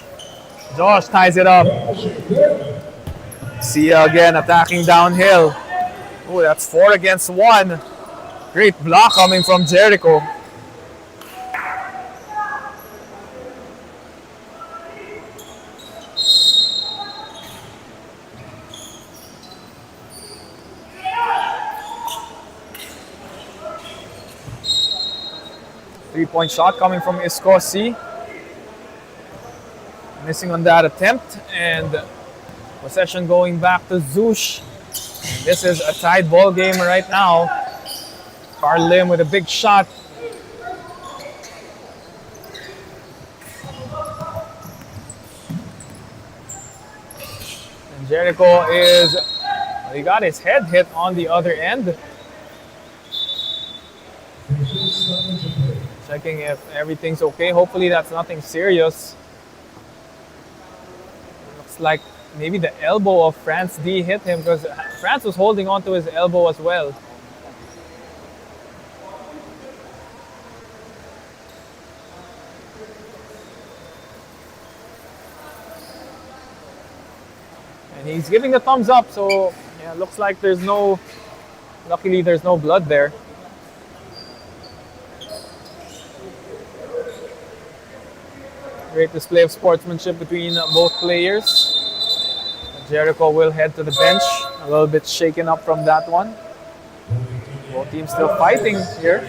Josh ties it up. Sia again attacking downhill. Oh, that's 4 against 1. Great block coming from Jericho. Three-point shot coming from Escosi. Missing on that attempt, and possession going back to Zhoosh. This is a tied ball game right now. Carl Lim with a big shot. And Jericho he got his head hit on the other end. Checking if everything's okay. Hopefully that's nothing serious. Looks like maybe the elbow of France D hit him, because France was holding on to his elbow as well. And he's giving the thumbs up, so yeah, looks like luckily there's no blood there. Great display of sportsmanship between both players. Jericho will head to the bench, a little bit shaken up from that one. Both teams still fighting here.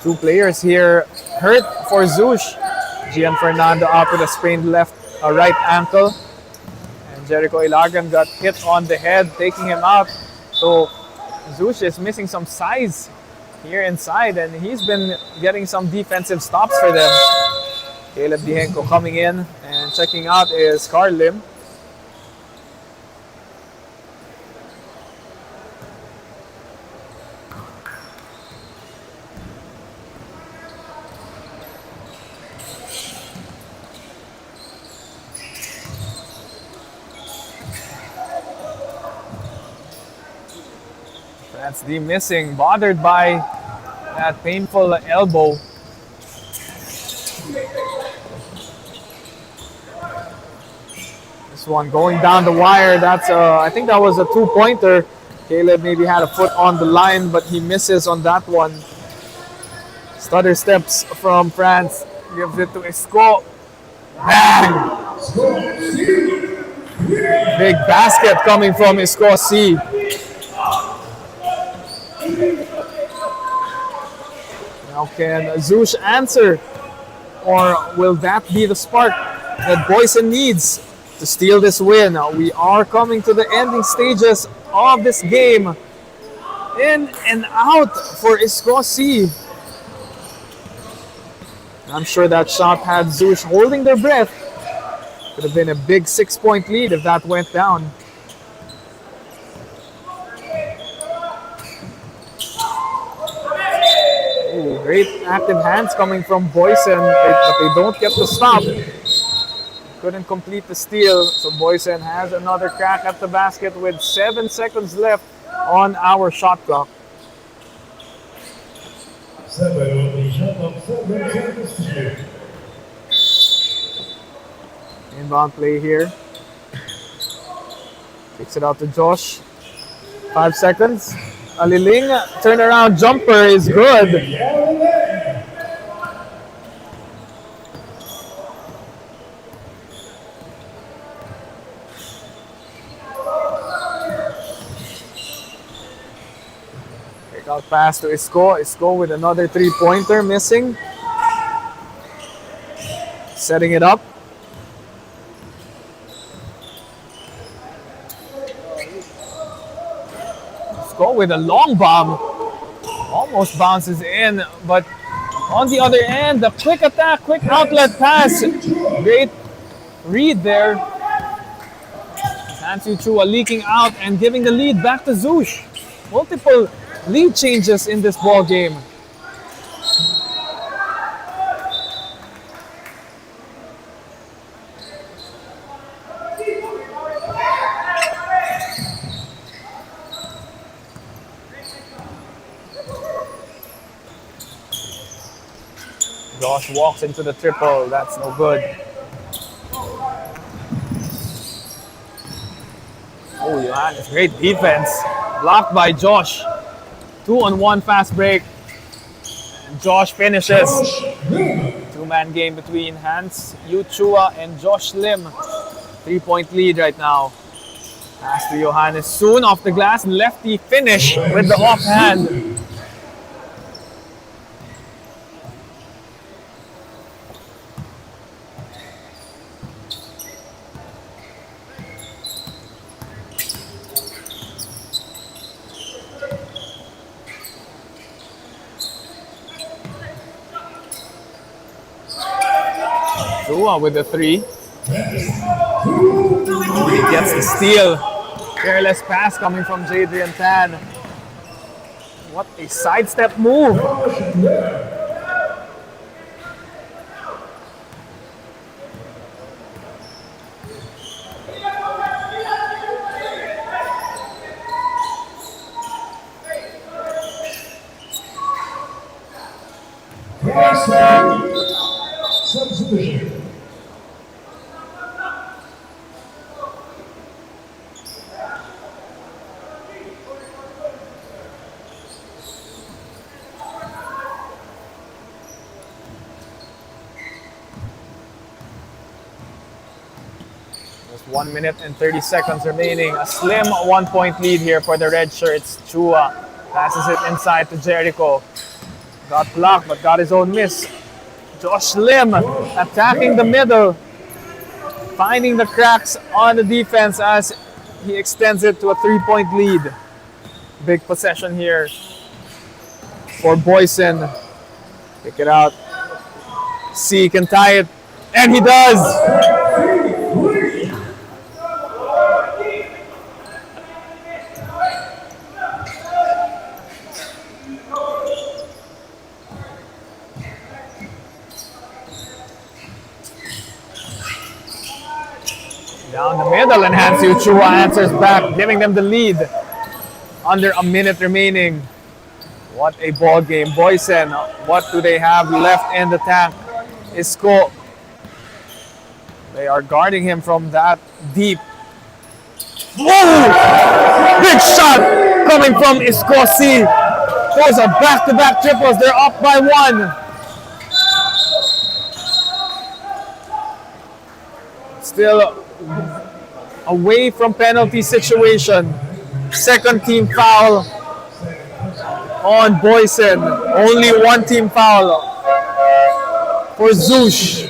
Two players here hurt for Zhoosh. Gian Fernando up with a sprained right ankle. And Jericho Ilagan got hit on the head, taking him out. So Zhoosh is missing some size here inside, and he's been getting some defensive stops for them. Caleb Dihenko coming in, and checking out is Carl Lim. That's the missing, bothered by that painful elbow. This one going down the wire. That's I think that was a two-pointer. Caleb maybe had a foot on the line, but he misses on that one. Stutter steps from France. Gives it to Esco. Bang! Big basket coming from Escosi. Now can Zhoosh answer, or will that be the spark that Boysen needs to steal this win? Now we are coming to the ending stages of this game. In and out for Escosi. I'm sure that shot had Zhoosh holding their breath. Could have been a big 6-point lead if that went down. Ooh, great active hands coming from Boysen, but they don't get the stop. Couldn't complete the steal, so Boysen has another crack at the basket with 7 seconds left on our shot clock. 7 on the shot clock, 7 seconds to shoot. Inbound play here. Kicks it out to Josh. 5 seconds. Aliling turnaround jumper is good. Out pass to Isco. Isco with another three-pointer missing. Setting it up. Isco with a long bomb. Almost bounces in, but on the other end, the quick attack, quick outlet pass. Great read there. Nancy Chua leaking out and giving the lead back to Zhoosh. Multiple lead changes in this ball game. Josh walks into the triple. That's no good. Oh, Johannes, great defense. Blocked by Josh. 2-on-1 fast break. And Josh finishes. Two-man game between Hans Yuchua and Josh Lim. 3-point lead right now. Pass to Johannes soon off the glass. Lefty finish with the offhand. Chua with the three. Oh, he gets the steal. Careless pass coming from Jadrian Tan. What a sidestep move. Substitution. Just 1 minute and 30 seconds remaining. A slim 1-point lead here for the red shirts. Chua passes it inside to Jericho. Got blocked but got his own miss. Josh Lim attacking the middle. Finding the cracks on the defense as he extends it to a 3-point lead. Big possession here for Boysen. Pick it out. C can tie it. And he does! Down the middle, and Hans Chua answers back, giving them the lead. Under a minute remaining. What a ball game. Boysen, what do they have left in the tank? Isco. They are guarding him from that deep. Whoa! Big shot coming from Isco C. Those are back-to-back triples. They're up by 1. Still away from penalty situation. Second team foul on Boysen. Only one team foul for Zhoosh.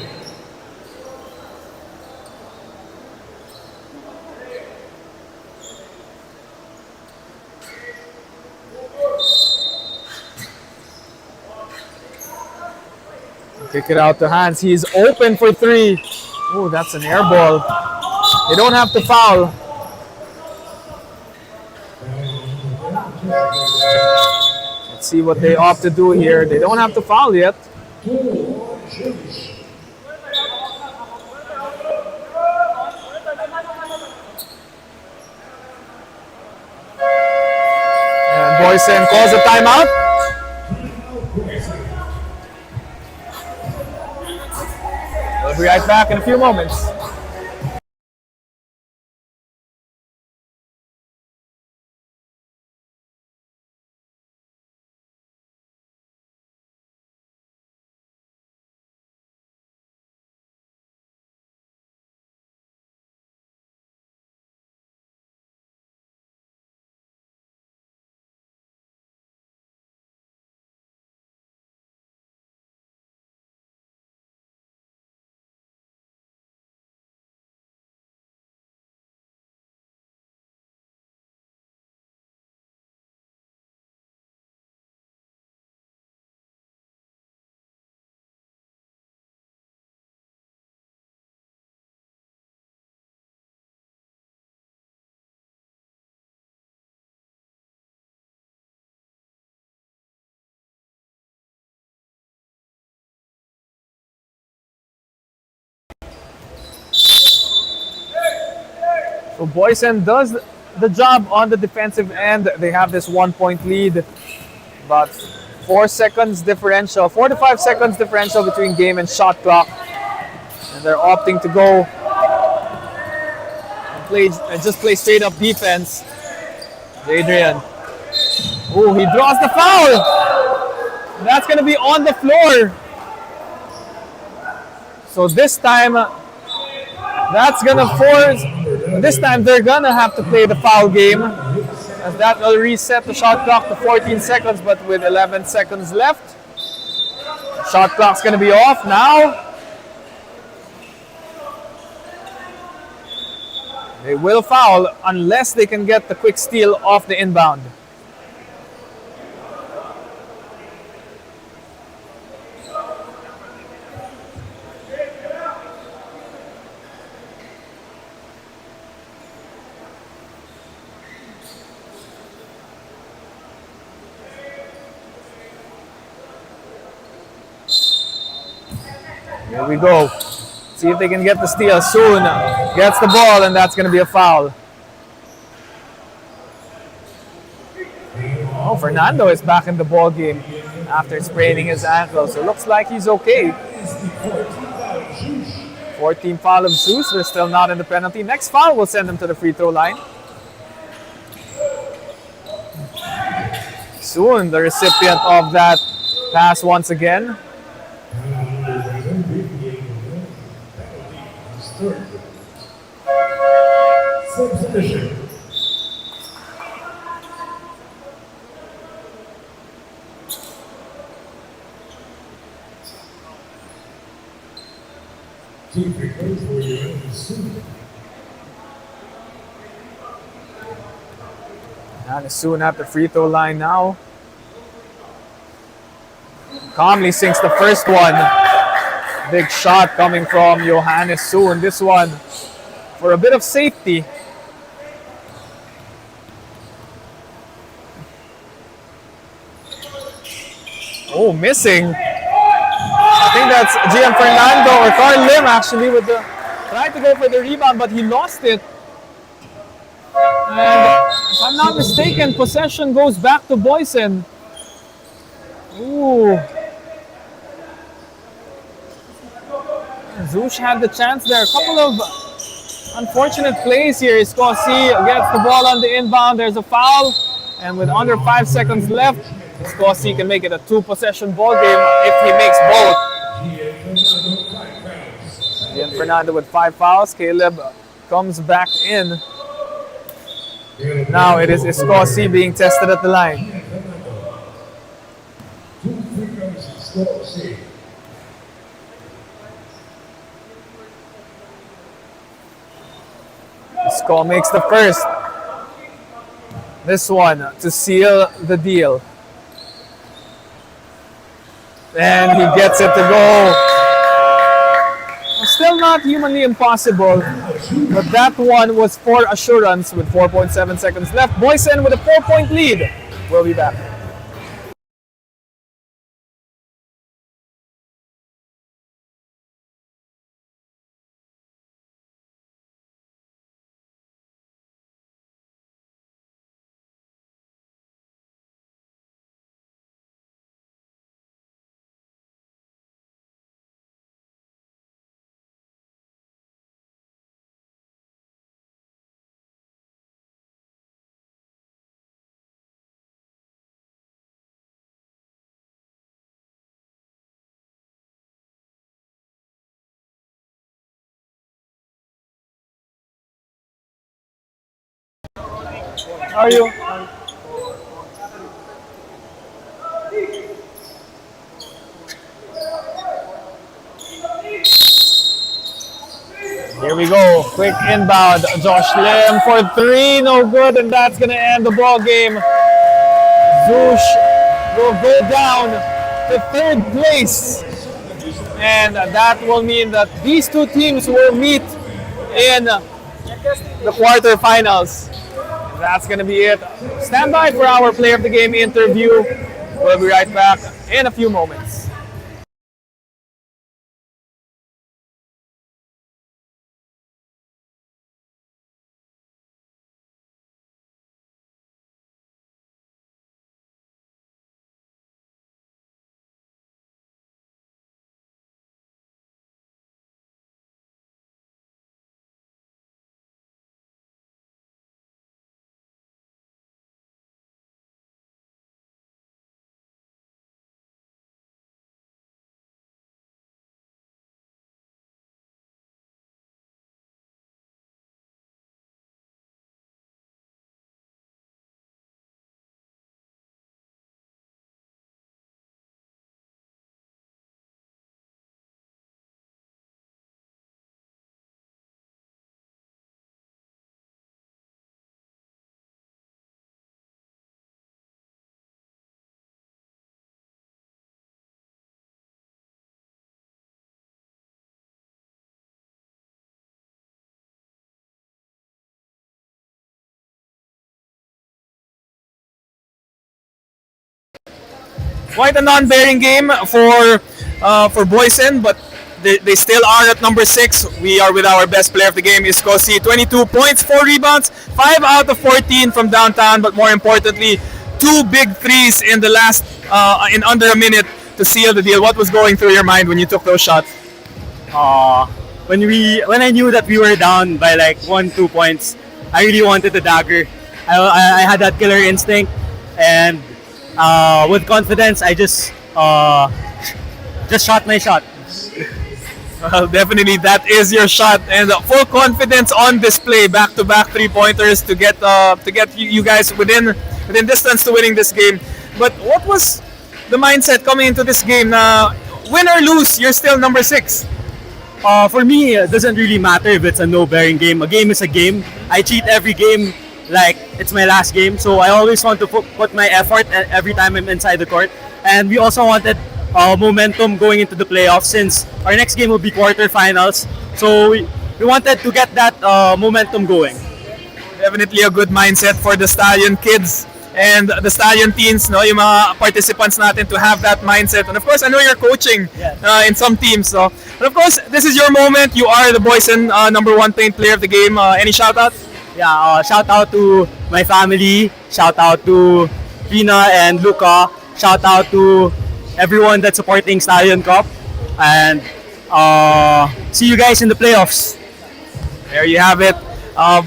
Kick it out to Hans. He's open for 3. Oh, that's an air ball. They don't have to foul. Let's see what they opt to do here. They don't have to foul yet. And Boysen calls a timeout. We'll be right back in a few moments. So Boysen does the job on the defensive end. They have this 1 point lead. About 4 seconds differential, 4 to 5 seconds differential between game and shot clock. And they're opting to go and just play straight up defense. Adrian. Oh, he draws the foul. That's going to be on the floor. So this time, that's going to force, this time they're going to have to play the foul game. As that will reset the shot clock to 14 seconds, but with 11 seconds left. Shot clock's going to be off now. They will foul unless they can get the quick steal off the inbound. Here we go. See if they can get the steal soon. Gets the ball, and that's going to be a foul. Oh, Fernando is back in the ball game after spraining his ankle, so looks like he's okay. 14 foul of Zhoosh. They're still not in the penalty. Next foul will send them to the free throw line. Soon, the recipient of that pass once again. Substitution. Team request for you soon. And soon at the free throw line now. Calmly sinks the first one. Big shot coming from Johannes Soon. This one for a bit of safety. Oh, missing. I think that's GM Fernando or Carl Lim actually with the tried to go for the rebound, but he lost it. And if I'm not mistaken, possession goes back to Boysen. Ooh. Zhoosh had the chance there. A couple of unfortunate plays here. Scorsi gets the ball on the inbound. There's a foul. And with under 5 seconds left, Scorsi can make it a 2-possession ball game if he makes both. Ian Fernando with 5 fouls. Caleb comes back in. Now it is Scorsi being tested at the line. Score makes the first. This one to seal the deal. And he gets it to go. Still not humanly impossible, but that one was for assurance with 4.7 seconds left. Boysen with a 4-point lead. We'll be back. How are you? Here we go. Quick inbound. Josh Lim for 3. No good. And that's going to end the ball game. Zhoosh will go down to 3rd place. And that will mean that these two teams will meet in the quarterfinals. That's going to be it. Stand by for our Player of the Game interview. We'll be right back in a few moments. quite a non-bearing game for Boysen, but they still are at number 6. We are with our best player of the game, Iskosi. 22 points, 4 rebounds, 5 out of 14 from downtown, but more importantly, 2 big threes in the last in under a minute to seal the deal. What was going through your mind when you took those shots? When I knew that we were down by like 1-2 points, I really wanted the dagger. I had that killer instinct, and with confidence, I just shot my shot. Well, definitely that is your shot, and full confidence on display. Back-to-back 3-pointers to get you guys within distance to winning this game. But what was the mindset coming into this game? Win or lose, you're still number 6. For me, it doesn't really matter if it's a no-bearing game. A game is a game. I treat every game like it's my last game, so I always want to put my effort every time I'm inside the court. And we also wanted momentum going into the playoffs, since our next game will be quarterfinals. So we wanted to get that momentum going. Definitely a good mindset for the Stallion kids and the Stallion teens, no, yung mga participants natin, to have that mindset. And of course, I know you're coaching in some teams. So, but of course, this is your moment. You are the Boysen number 1 paint player of the game. Any shout out? Yeah, shout out to my family. Shout out to Pina and Luca. Shout out to everyone that's supporting Stallion Cup. And see you guys in the playoffs. There you have it.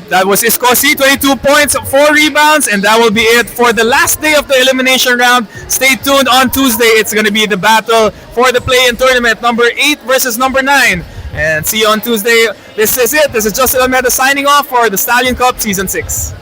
That was Iskosi, 22 points, 4 rebounds, and that will be it for the last day of the elimination round. Stay tuned on Tuesday. It's going to be the battle for the play-in tournament, number 8 versus number 9. And see you on Tuesday. This is it. This is Justin Almeida signing off for the Stallion Cup Season 6.